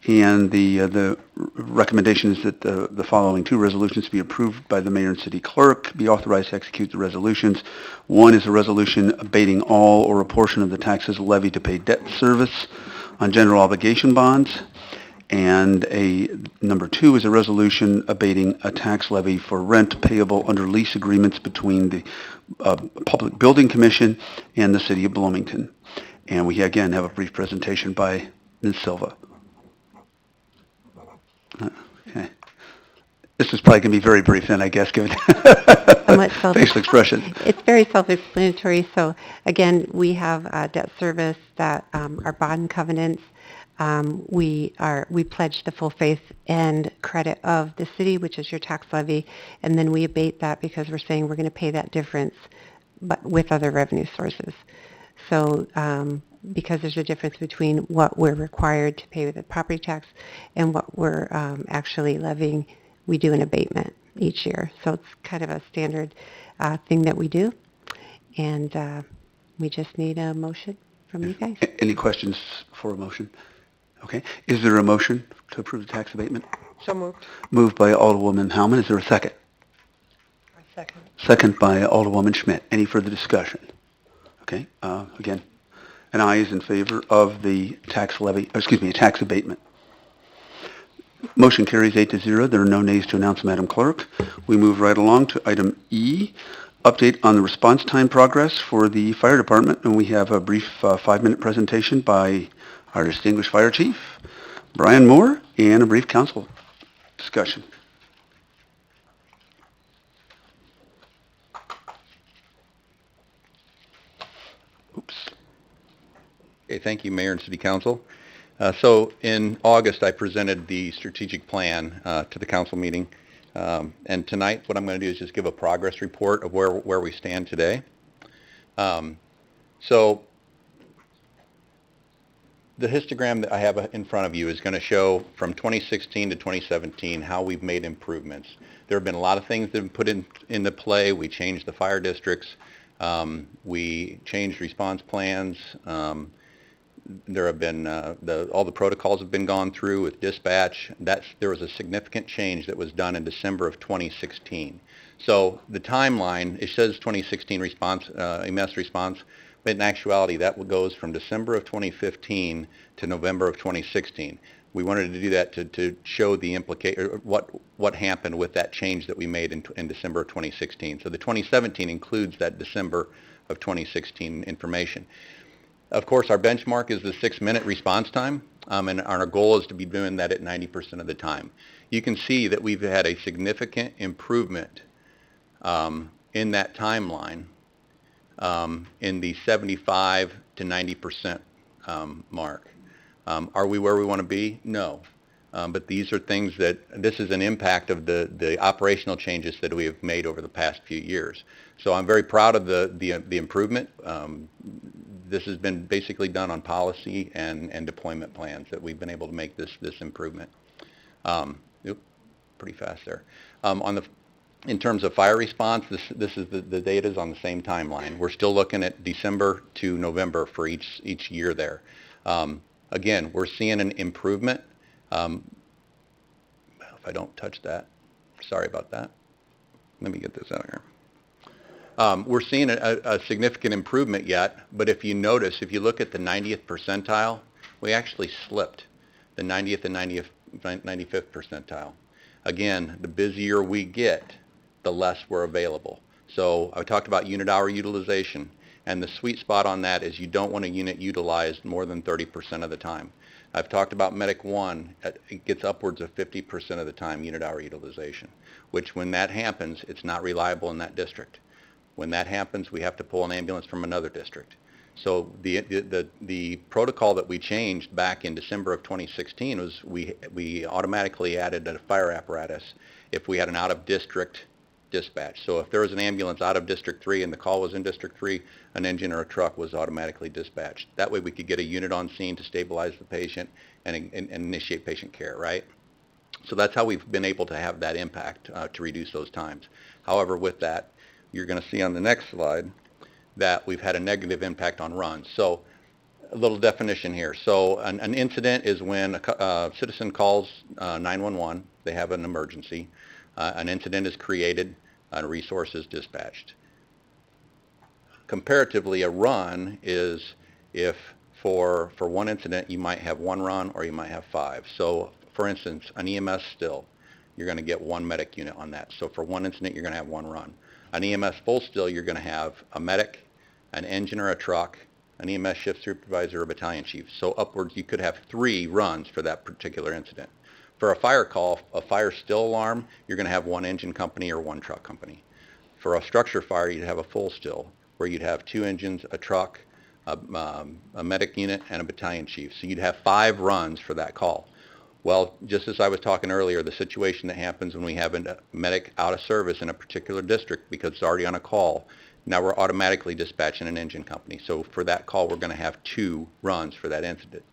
And the recommendation is that the following two resolutions be approved by the mayor and city clerk, be authorized to execute the resolutions. One is a resolution abating all or a portion of the taxes levied to pay debt service on general obligation bonds. And number two is a resolution abating a tax levy for rent payable under lease agreements between the Public Building Commission and the City of Bloomington. And we again have a brief presentation by Ms. Silva. Okay. This is probably going to be very brief then, I guess, given facial expression. It's very self-explanatory. So again, we have debt service that are bond covenants. We pledge the full faith and credit of the city, which is your tax levy, and then we abate that because we're saying we're going to pay that difference, but with other revenue sources. So because there's a difference between what we're required to pay with the property tax and what we're actually levying, we do an abatement each year. So it's kind of a standard thing that we do, and we just need a motion from you guys. Any questions for a motion? Okay. Is there a motion to approve the tax abatement? So moved. Moved by Alderwoman Hellman. Is there a second? Second. Second by Alderwoman Schmidt. Any further discussion? Okay. Again, An aye is in favor of the tax levy, tax abatement. Motion carries 8-0. There are no nays to announce, Madam Clerk. We move right along to item E, update on the response time progress for the fire department, and we have a brief 5-minute presentation by our distinguished fire chief, Brian Moore, and a brief council discussion. Oops. Okay, thank you, Mayor and City Council. So in August, I presented the strategic plan to the council meeting. And tonight, what I'm going to do is just give a progress report of where we stand today. So the histogram that I have in front of you is going to show from 2016 to 2017 how we've made improvements. There have been a lot of things that have been put into play. We changed the fire districts. We changed response plans. There have been, all the protocols have been gone through with dispatch. There was a significant change that was done in December of 2016. So the timeline, it says 2016 response, EMS response, but in actuality that goes from December of 2015 to November of 2016. We wanted to do that to show the what happened with that change that we made in December of 2016. So the 2017 includes that December of 2016 information. Of course, our benchmark is the 6-minute response time, and our goal is to be doing that at 90% of the time. You can see that we've had a significant improvement in that timeline in the 75 to 90% mark. Are we where we want to be? No. But these are things this is an impact of the operational changes that we have made over the past few years. So I'm very proud of the improvement. This has been basically done on policy and deployment plans that we've been able to make this improvement. Pretty fast there. In terms of fire response, this is the data is on the same timeline. We're still looking at December to November for each year there. Again, we're seeing an improvement. If I don't touch that, sorry about that. Let me get this out here. We're seeing a significant improvement yet, but if you notice, if you look at the 90th percentile, we actually slipped the 90th and 95th percentile. Again, the busier we get, the less we're available. So I talked about unit hour utilization, and the sweet spot on that is you don't want a unit utilized more than 30% of the time. I've talked about Medic 1, it gets upwards of 50% of the time unit hour utilization, which when that happens, it's not reliable in that district. When that happens, we have to pull an ambulance from another district. So the protocol that we changed back in December of 2016 was we automatically added a fire apparatus if we had an out-of-district dispatch. So if there was an ambulance out of District 3 and the call was in District 3, an engine or a truck was automatically dispatched. That way we could get a unit on scene to stabilize the patient and initiate patient care, right? So that's how we've been able to have that impact to reduce those times. However, with that, you're going to see on the next slide that we've had a negative impact on runs. So a little definition here. So an incident is when a citizen calls 911, they have an emergency, an incident is created, a resource is dispatched. Comparatively, a run is if for one incident you might have one run or you might have 5. So for instance, an EMS still, you're going to get 1 medic unit on that. So for one incident, you're going to have 1 run. An EMS full still, you're going to have a medic, an engine or a truck, an EMS shift supervisor, or a battalion chief. So upwards, you could have 3 runs for that particular incident. For a fire call, a fire still alarm, you're going to have 1 engine company or 1 truck company. For a structure fire, you'd have a full still, where you'd have 2 engines, a truck, a medic unit, and a battalion chief. So you'd have 5 runs for that call. Well, just as I was talking earlier, the situation that happens when we have a medic out of service in a particular district because it's already on a call, now we're automatically dispatching an engine company. So for that call, we're going to have 2 runs for that incident.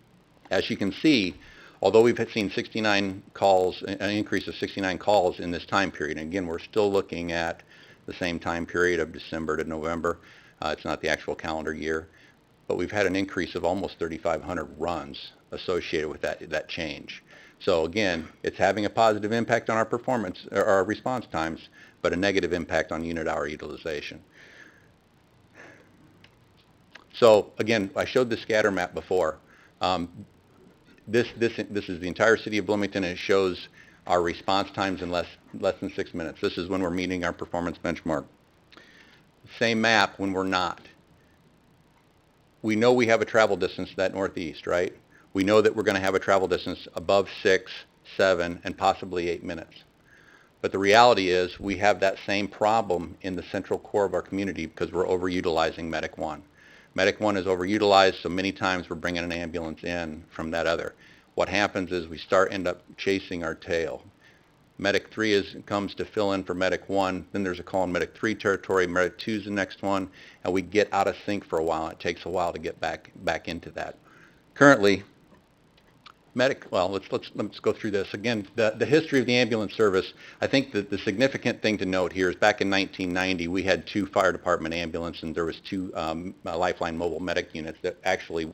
As you can see, although we've seen 69 calls, an increase of 69 calls in this time period, and again, we're still looking at the same time period of December to November. It's not the actual calendar year, but we've had an increase of almost 3,500 runs associated with that change. So again, it's having a positive impact on our performance, or our response times, but a negative impact on unit hour utilization. So again, I showed the scatter map before. This is the entire city of Bloomington, and it shows our response times in less than 6 minutes. This is when we're meeting our performance benchmark. Same map when we're not. We know we have a travel distance to that northeast, right? We know that we're going to have a travel distance above 6, 7, and possibly 8 minutes. But the reality is we have that same problem in the central core of our community because we're overutilizing Medic 1. Medic 1 is overutilized, so many times we're bringing an ambulance in from that other. What happens is we end up chasing our tail. Medic 3 comes to fill in for Medic 1, then there's a call in Medic 3 territory, Medic 2 is the next one, and we get out of sync for a while. It takes a while to get back into that. Currently, let's go through this. Again, the history of the ambulance service, I think that the significant thing to note here is back in 1990, we had 2 fire department ambulances, and there was 2 Lifeline mobile medic units that actually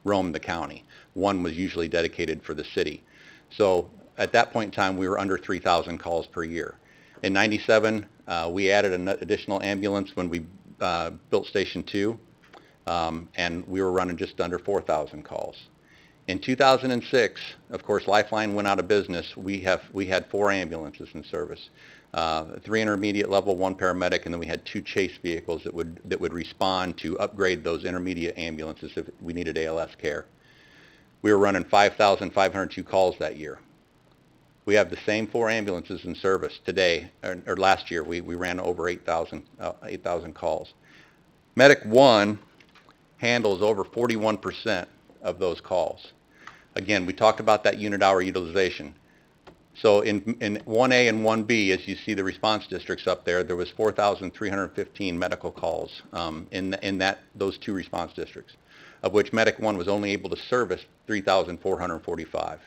roamed the county. One was usually dedicated for the city. So at that point in time, we were under 3,000 calls per year. In 97, we added an additional ambulance when we built Station 2, and we were running just under 4,000 calls. In 2006, of course, Lifeline went out of business. We had 4 ambulances in service, 3 intermediate level, 1 paramedic, and then we had 2 chase vehicles that would respond to upgrade those intermediate ambulances if we needed ALS care. We were running 5,502 calls that year. We have the same 4 ambulances in service today, or last year. We ran over 8,000 calls. Medic 1 handles over 41% of those calls. Again, we talked about that unit hour utilization. So in 1A and 1B, as you see the response districts up there, there was 4,315 medical calls in those 2 response districts, of which Medic 1 was only able to service 3,445.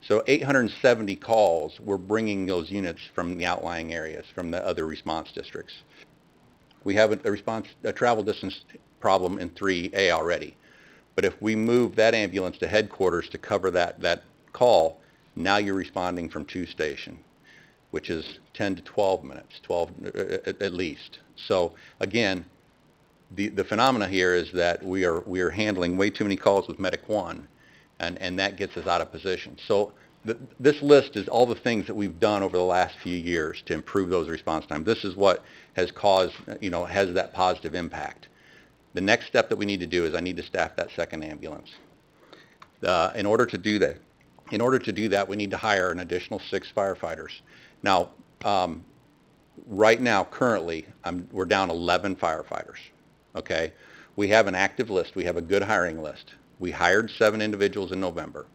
So 870 calls were bringing those units from the outlying areas, from the other response districts. We have a travel distance problem in 3A already. But if we move that ambulance to headquarters to cover that call, now you're responding from 2 station, which is 10 to 12 minutes, 12 at least. So again, the phenomena here is that we are handling way too many calls with Medic 1, and that gets us out of position. So this list is all the things that we've done over the last few years to improve those response times. This is what has caused, has that positive impact. The next step that we need to do is I need to staff that second ambulance. In order to do that, we need to hire an additional 6 firefighters. Now, right now, currently, we're down 11 firefighters. Okay, we have an active list. We have a good hiring list. We hired 7 individuals in November.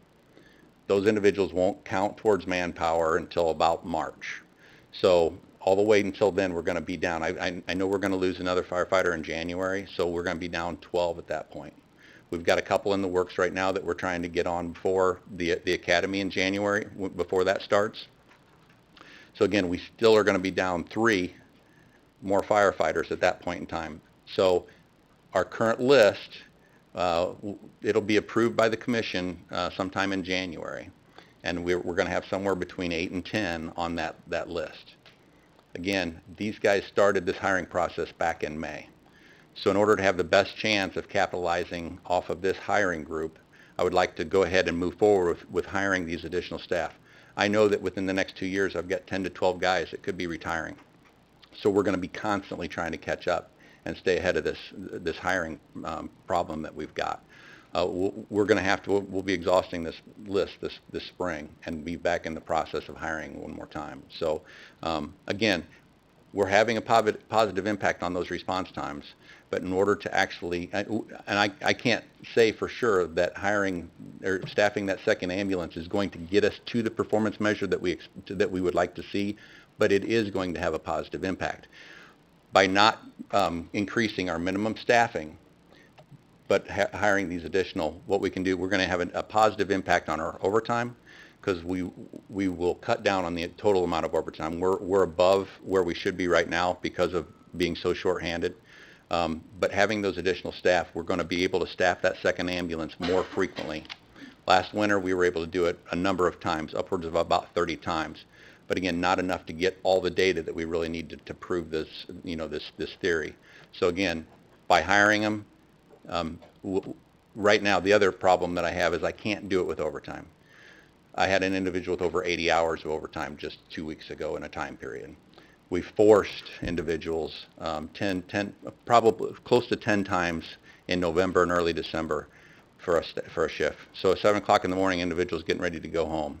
Those individuals won't count towards manpower until about March. So all the way until then, we're going to be down. I know we're going to lose another firefighter in January, so we're going to be down 12 at that point. We've got a couple in the works right now that we're trying to get on before the academy in January, before that starts. So again, we still are going to be down 3 more firefighters at that point in time. So our current list, it'll be approved by the commission sometime in January, and we're going to have somewhere between 8 and 10 on that list. Again, these guys started this hiring process back in May. So in order to have the best chance of capitalizing off of this hiring group, I would like to go ahead and move forward with hiring these additional staff. I know that within the next 2 years, I've got 10 to 12 guys that could be retiring. So we're going to be constantly trying to catch up and stay ahead of this hiring problem that we've got. We'll be exhausting this list this spring and be back in the process of hiring one more time. So again, we're having a positive impact on those response times, but in order to actually, and I can't say for sure that hiring or staffing that second ambulance is going to get us to the performance measure that we would like to see, but it is going to have a positive impact. By not increasing our minimum staffing, but hiring these additional, what we can do, we're going to have a positive impact on our overtime, because we will cut down on the total amount of overtime. We're above where we should be right now because of being so short-handed. But having those additional staff, we're going to be able to staff that second ambulance more frequently. Last winter, we were able to do it a number of times, upwards of about 30 times. But again, not enough to get all the data that we really need to prove this, this theory. So again, by hiring them, Right now, the other problem that I have is I can't do it with overtime. I had an individual with over 80 hours of overtime just 2 weeks ago in a time period. We forced individuals 10, probably close to 10 times in November and early December for a shift. So at 7 o'clock in the morning, individuals getting ready to go home.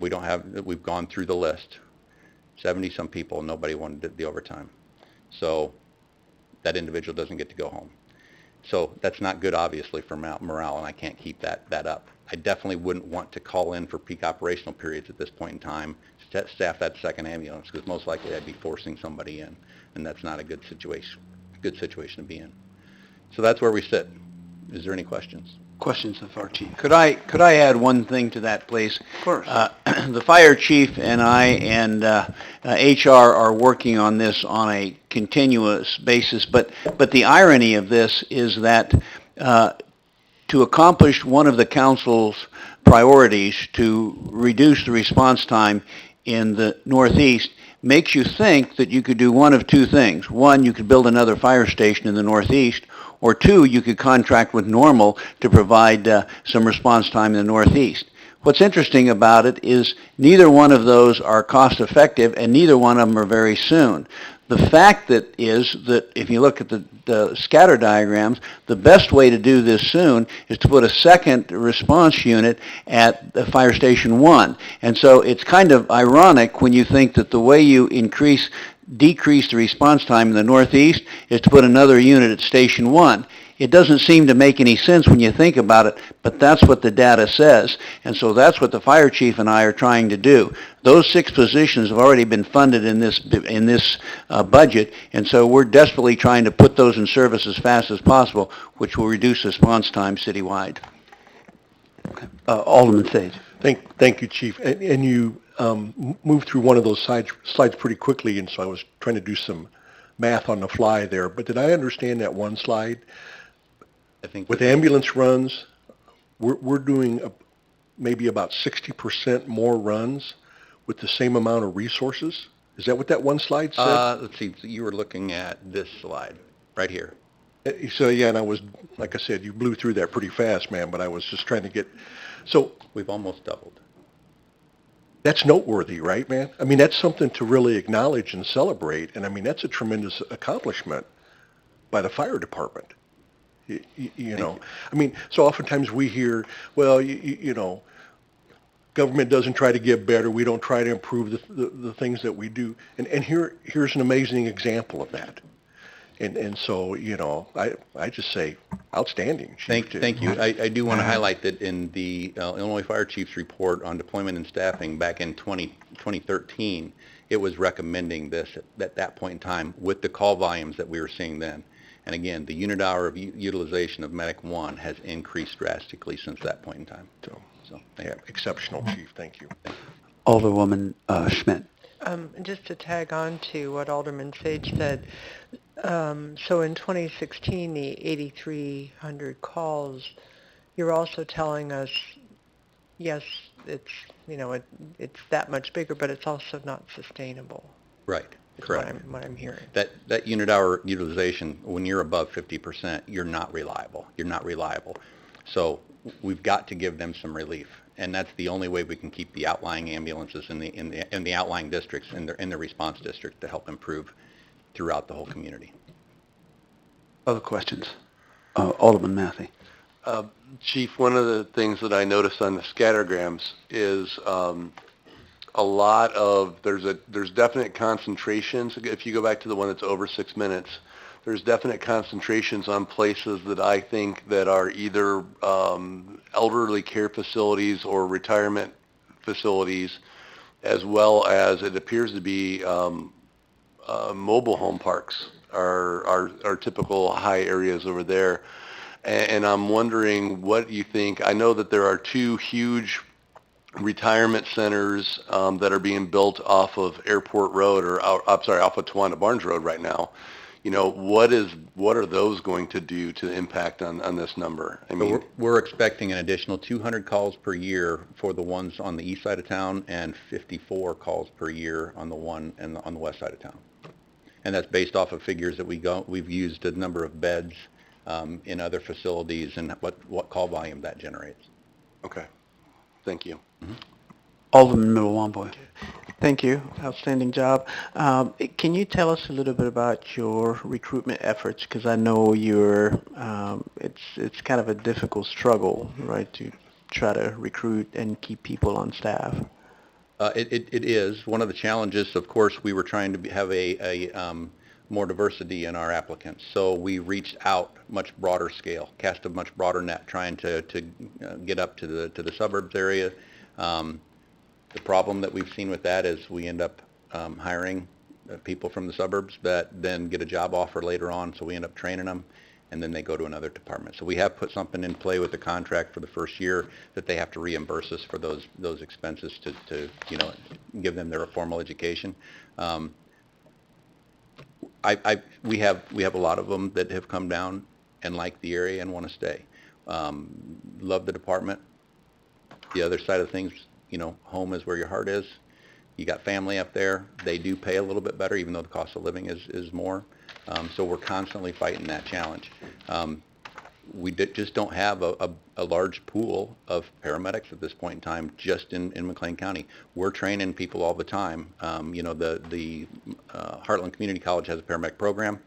We've gone through the list, 70-some people, nobody wanted the overtime. So that individual doesn't get to go home. So that's not good, obviously, for morale, and I can't keep that up. I definitely wouldn't want to call in for peak operational periods at this point in time to staff that second ambulance, because most likely I'd be forcing somebody in, and that's not a good situation to be in. So that's where we sit. Is there any questions? Questions of our chief? Could I add one thing to that, please? Of course. The fire chief and I and HR are working on this on a continuous basis, but the irony of this is that to accomplish one of the council's priorities to reduce the response time in the Northeast makes you think that you could do one of two things. One, you could build another fire station in the Northeast, or two, you could contract with Normal to provide some response time in the Northeast. What's interesting about it is neither one of those are cost effective and neither one of them are very soon. The fact that is that if you look at the scatter diagrams, the best way to do this soon is to put a second response unit at the Fire Station 1. And so it's kind of ironic when you think that the way you decrease the response time in the Northeast is to put another unit at Station 1. It doesn't seem to make any sense when you think about it, but that's what the data says. And so that's what the fire chief and I are trying to do. Those 6 positions have already been funded in this budget, and so we're desperately trying to put those in service as fast as possible, which will reduce response time citywide. Okay. Alderman Sage. Thank you, Chief. And you moved through one of those slides pretty quickly, and so I was trying to do some math on the fly there. But did I understand that one slide? I think with ambulance runs, we're doing maybe about 60% more runs with the same amount of resources? Is that what that one slide said? Let's see, you were looking at this slide right here. So yeah, and I was, like I said, you blew through that pretty fast, man, but I was just trying to get, so. We've almost doubled. That's noteworthy, right, man? I mean, that's something to really acknowledge and celebrate, and I mean, that's a tremendous accomplishment by the fire department. You know, I mean, so oftentimes we hear, well, you know, government doesn't try to get better. We don't try to improve the things that we do. And here's an amazing example of that. And so, you know, I just say outstanding. Thank you. I do want to highlight that in the Illinois Fire Chief's report on deployment and staffing back in 2013, it was recommending this at that point in time with the call volumes that we were seeing then. And again, the unit hour of utilization of Medic 1 has increased drastically since that point in time. So yeah, exceptional, Chief. Thank you. Alderwoman Schmidt. Just to tag on to what Alderman Sage said, so in 2016, the 8,300 calls, you're also telling us, yes, it's, you know, it's that much bigger, but it's also not sustainable. Right. Correct. What I'm hearing. That unit hour utilization, when you're above 50%, you're not reliable. So we've got to give them some relief, and that's the only way we can keep the outlying ambulances in the outlying districts in the response district to help improve throughout the whole community. Other questions? Alderman Mathey. Chief, one of the things that I noticed on the scattergrams is a lot of, there's definite concentrations. If you go back to the one that's over 6 minutes, there's definite concentrations on places that I think that are either elderly care facilities or retirement facilities, as well as it appears to be mobile home parks are typical high areas over there. And I'm wondering what you think. I know that there are 2 huge retirement centers that are being built off of Airport Road, or off of Tawanda Barnes Road right now. You know, what are those going to do to impact on this number? I mean, so we're expecting an additional 200 calls per year for the ones on the east side of town and 54 calls per year on the one on the west side of town. And that's based off of figures that we've used a number of beds in other facilities and what call volume that generates. Okay. Thank you. Alderman Miller-Wamboy. Thank you. Outstanding job. Can you tell us a little bit about your recruitment efforts? Because I know it's kind of a difficult struggle, right, to try to recruit and keep people on staff. It is. One of the challenges, of course, we were trying to have more diversity in our applicants. So we reached out much broader scale, cast a much broader net, trying to get up to the suburbs area. The problem that we've seen with that is we end up hiring people from the suburbs that then get a job offer later on, so we end up training them, and then they go to another department. So we have put something in play with the contract for the first year that they have to reimburse us for those expenses to give them their formal education. We have a lot of them that have come down and like the area and want to stay. Love the department. The other side of things, home is where your heart is. You got family up there. They do pay a little bit better, even though the cost of living is more. So we're constantly fighting that challenge. We just don't have a large pool of paramedics at this point in time just in McLean County. We're training people all the time. The Heartland Community College has a paramedic program,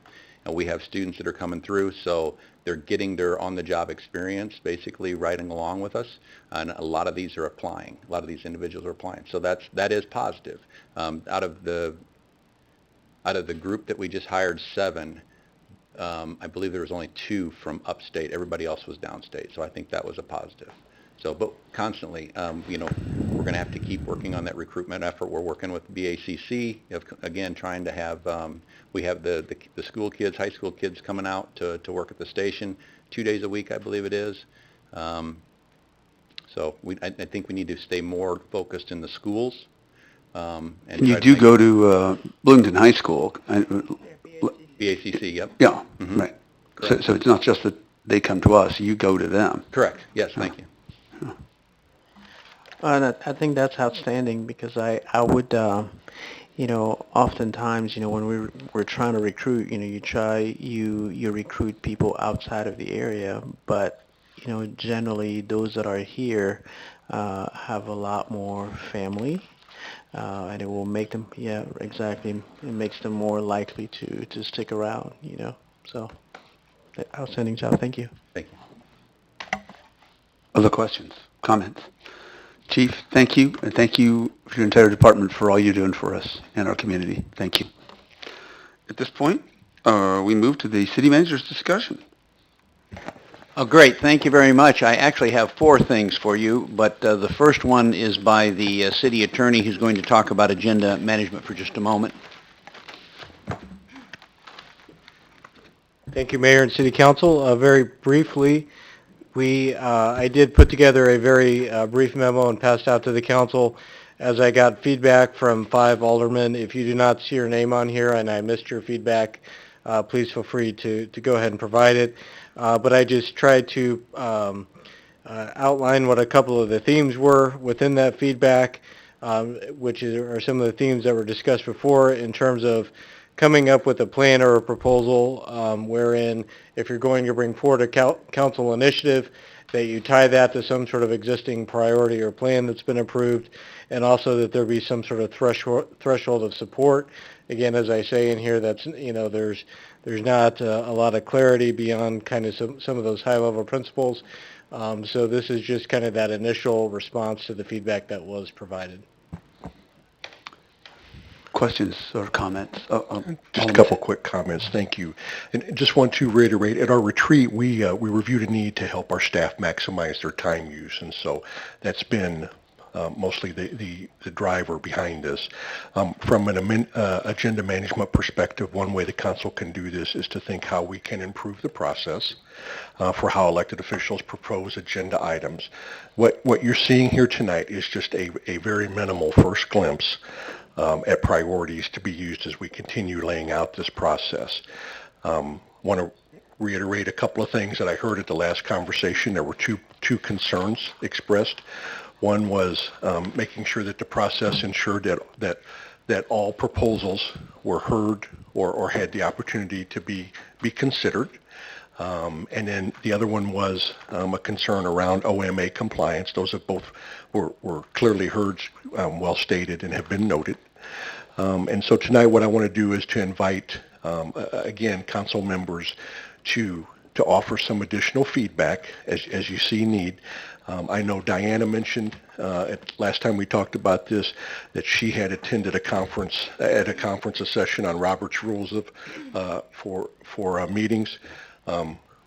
and we have students that are coming through, so they're getting their on-the-job experience, basically riding along with us, and a lot of these are applying. A lot of these individuals are applying, so that is positive. Out of the group that we just hired, 7, I believe there was only 2 from upstate. Everybody else was downstate, so I think that was a positive. So, but constantly, we're going to have to keep working on that recruitment effort. We're working with BACC, again, trying to have, we have the school kids, high school kids coming out to work at the station 2 days a week, I believe it is. So I think we need to stay more focused in the schools. And You do go to Bloomington High School. BACC, yep. Yeah, Mhm. right. So it's not just that they come to us, you go to them. Correct, yes, thank you. And I think that's outstanding because I would, oftentimes, when we're trying to recruit, you recruit people outside of the area, but, generally those that are here have a lot more family, and it will make them, yeah, exactly, it makes them more likely to stick around, so outstanding job, thank you. Thank you. Other questions, comments? Chief, thank you, and thank you for your entire department for all you're doing for us and our community. Thank you. At this point, we move to the city manager's discussion. Oh, great. Thank you very much. I actually have 4 things for you, but the first one is by the city attorney, who's going to talk about agenda management for just a moment. Thank you, Mayor and City Council. Very briefly, I did put together a very brief memo and passed out to the council as I got feedback from 5 aldermen. If you do not see your name on here and I missed your feedback, please feel free to go ahead and provide it. But I just tried to outline what a couple of the themes were within that feedback, which are some of the themes that were discussed before in terms of coming up with a plan or a proposal wherein if you're going to bring forward a council initiative, that you tie that to some sort of existing priority or plan that's been approved, and also that there be some sort of threshold of support. Again, as I say in here, that's there's not a lot of clarity beyond kind of some of those high-level principles. So this is just kind of that initial response to the feedback that was provided. Questions or comments? Just a couple quick comments. Thank you. And just want to reiterate, at our retreat, we reviewed a need to help our staff maximize their time use, and so that's been mostly the driver behind this. From an agenda management perspective, one way the council can do this is to think how we can improve the process for how elected officials propose agenda items. What you're seeing here tonight is just a very minimal first glimpse at priorities to be used as we continue laying out this process. Want to reiterate a couple of things that I heard at the last conversation. There were two concerns expressed. One was making sure that the process ensured that all proposals were heard or had the opportunity to be considered. And then the other one was a concern around OMA compliance. Those have both were clearly heard, well stated, and have been noted. And so tonight what I want to do is to invite, again, council members to offer some additional feedback as you see need. I know Diana mentioned last time we talked about this that she had attended a conference, a session on Robert's Rules of for meetings.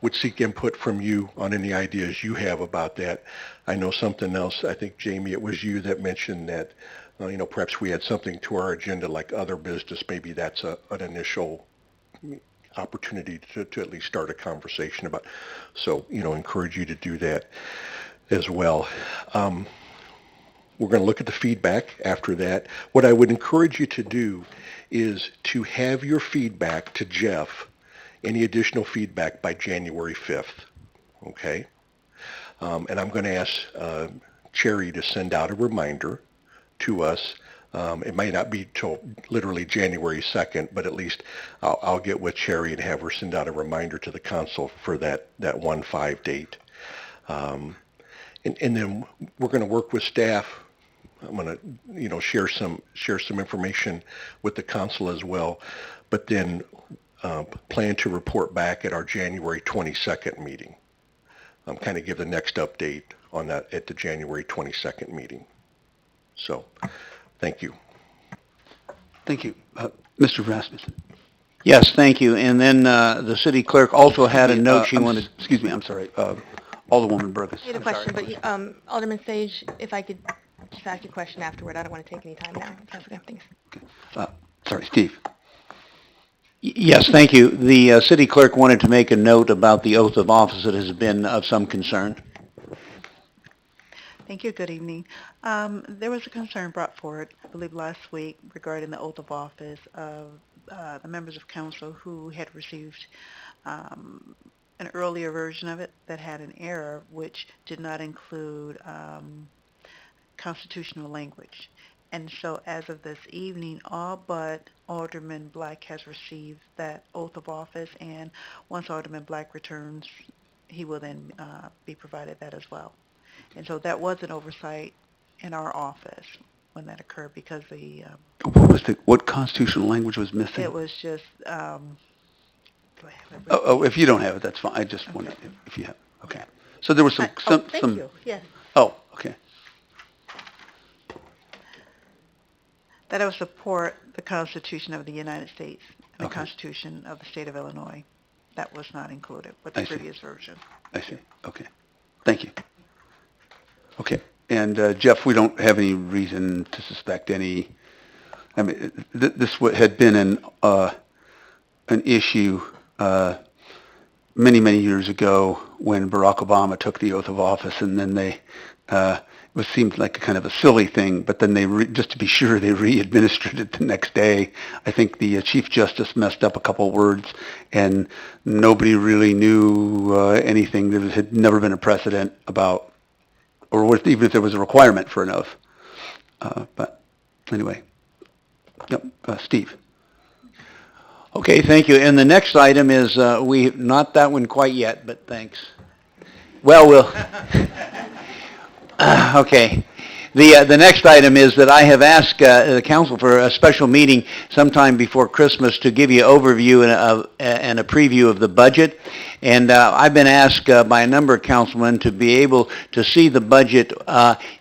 Would seek input from you on any ideas you have about that. I know something else. I think, Jamie, it was you that mentioned that perhaps we had something to our agenda like other business. Maybe that's an initial opportunity to at least start a conversation about. So, encourage you to do that as well. We're going to look at the feedback after that. What I would encourage you to do is to have your feedback to Jeff, any additional feedback by January 5th, okay? And I'm going to ask Cherry to send out a reminder to us. It might not be till literally January 2nd, but at least I'll get with Cherry and have her send out a reminder to the council for that 1/5 date. And then we're going to work with staff. I'm going to share some information with the council as well, but then plan to report back at our January 22nd meeting. Kind of give the next update on that at the January 22nd meeting. So, thank you. Thank you. Mr. Rasmussen. Yes, thank you. And then the city clerk also had a note she wanted. Excuse me, I'm sorry. Alderwoman Burgess. I had a question, but Alderman Sage, if I could just ask you a question afterward. I don't want to take any time now. That's okay. Thanks. Sorry, Steve. Yes, thank you. The city clerk wanted to make a note about the oath of office that has been of some concern. Thank you. Good evening. There was a concern brought forward, I believe, last week regarding the oath of office of the members of council who had received an earlier version of it that had an error, which did not include constitutional language. And so as of this evening, all but Alderman Black has received that oath of office, and once Alderman Black returns, he will then be provided that as well. And so that was an oversight in our office when that occurred because What constitutional language was missing? it was just, if you don't have it, that's fine. I just wondered if you have. Okay. So there was some. thank you. Yes. Oh, okay. That I would support the Constitution of the United States and the Okay. Constitution of the State of Illinois. That was not included with the I see. previous version. I see. Okay. Thank you. Okay. And Jeff, we don't have any reason to suspect any. I mean, this had been an issue many years ago when Barack Obama took the oath of office, and then they it seemed like a kind of a silly thing, but then just to be sure, they re-administered it the next day. I think the Chief Justice messed up a couple words, and nobody really knew anything. There had never been a precedent about, or even if there was a requirement for an oath. But anyway, yep, Steve. Okay, thank you. And the next item is, not that one quite yet, but thanks. Well, we'll... Okay. The next item is that I have asked the council for a special meeting sometime before Christmas to give you an overview and a preview of the budget. And I've been asked by a number of councilmen to be able to see the budget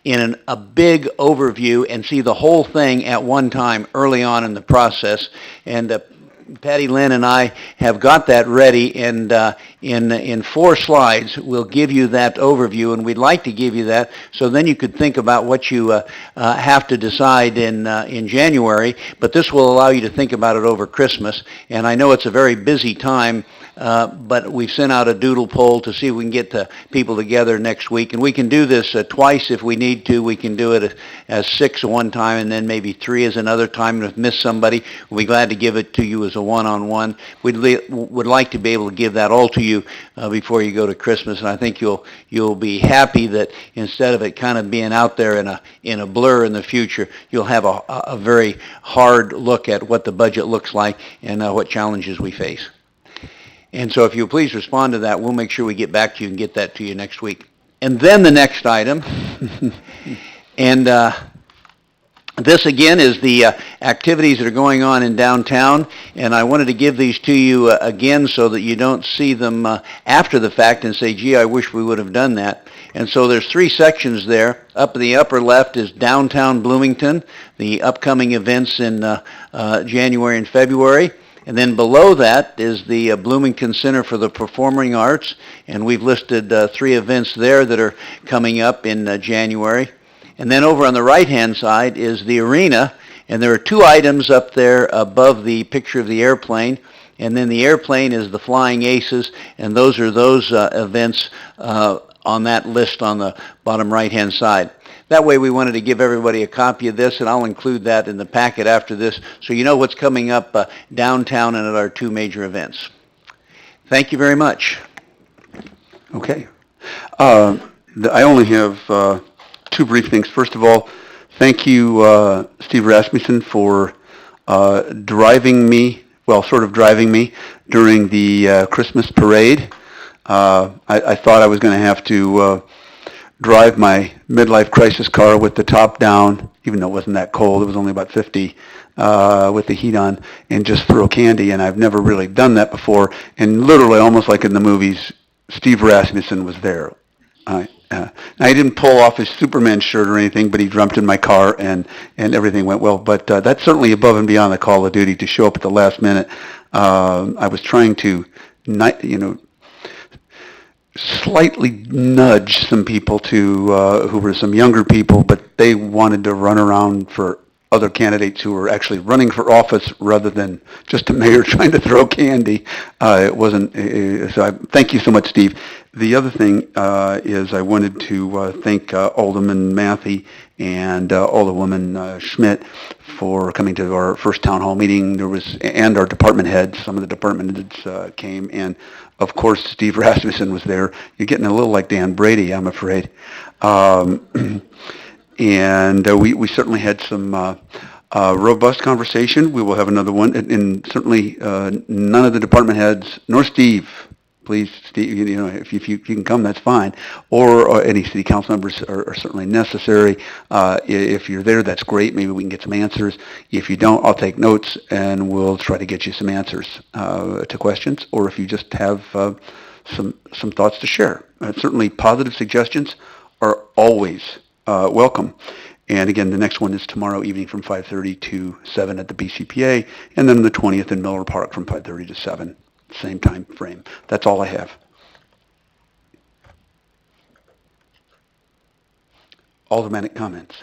in a big overview and see the whole thing at one time early on in the process. And Patty Lynn and I have got that ready, and in 4 slides we'll give you that overview, and we'd like to give you that so then you could think about what you have to decide in January, but this will allow you to think about it over Christmas. And I know it's a very busy time, but we've sent out a doodle poll to see if we can get the people together next week, and we can do this twice if we need to. We can do it as 6 one time and then maybe 3 as another time, and if we miss somebody, we'll be glad to give it to you as a one-on-one. Would like to be able to give that all to you before you go to Christmas, and I think you'll be happy that instead of it kind of being out there in a blur in the future, you'll have a very hard look at what the budget looks like and what challenges we face. And so if you'll please respond to that, we'll make sure we get back to you and get that to you next week. And then the next item, and this again is the activities that are going on in downtown, and I wanted to give these to you again so that you don't see them after the fact and say, gee, I wish we would have done that. And so there's 3 sections there. Up in the upper left is downtown Bloomington, the upcoming events in January and February. And then below that is the Bloomington Center for the Performing Arts, and we've listed 3 events there that are coming up in January. And then over on the right-hand side is the arena, and there are 2 items up there above the picture of the airplane. And then the airplane is the Flying Aces, and those are those events on that list on the bottom right-hand side. That way we wanted to give everybody a copy of this, and I'll include that in the packet after this so you know what's coming up downtown and at our 2 major events. Thank you very much. Okay. I only have 2 brief things. First of all, thank you, Steve Rasmussen, for driving me during the Christmas parade. I thought I was going to have to drive my midlife crisis car with the top down, even though it wasn't that cold. It was only about 50 with the heat on, and just throw candy. And I've never really done that before. And literally, almost like in the movies, Steve Rasmussen was there. I didn't pull off his Superman shirt or anything, but he jumped in my car, and everything went well. But that's certainly above and beyond the call of duty to show up at the last minute. I was trying to, slightly nudge some people to who were some younger people, but they wanted to run around for other candidates who were actually running for office rather than just a mayor trying to throw candy. It wasn't. Thank you so much, Steve. The other thing is I wanted to thank Alderman Matthey and Alderwoman Schmidt for coming to our first town hall meeting. And our department heads. Some of the department heads came, and of course Steve Rasmussen was there. You're getting a little like Dan Brady, I'm afraid. And we certainly had some robust conversation. We will have another one, and certainly none of the department heads, nor Steve, please, Steve, if you can come, that's fine, or any city council members are certainly necessary. If you're there, that's great. Maybe we can get some answers. If you don't, I'll take notes, and we'll try to get you some answers to questions, or if you just have some thoughts to share. Certainly positive suggestions are always welcome. And again, the next one is tomorrow evening from 5:30 to 7 at the BCPA, and then the 20th in Miller Park from 5:30 to 7, same time frame. That's all I have. Aldermanic comments.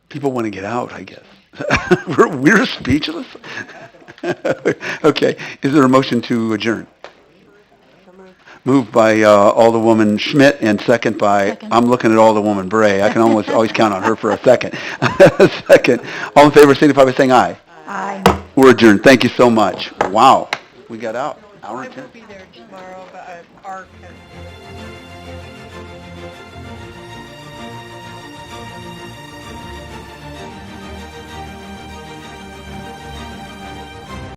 People want to get out, I guess. We're speechless. Okay, is there a motion to adjourn? Moved by Alderwoman Schmidt and second by, I'm looking at Alderwoman Bray. I can always count on her for a second. Second. All in favor signify by saying aye. Aye. We're adjourned. Thank you so much. Wow. We got out. Hour and 10. I will be there tomorrow, but ARC has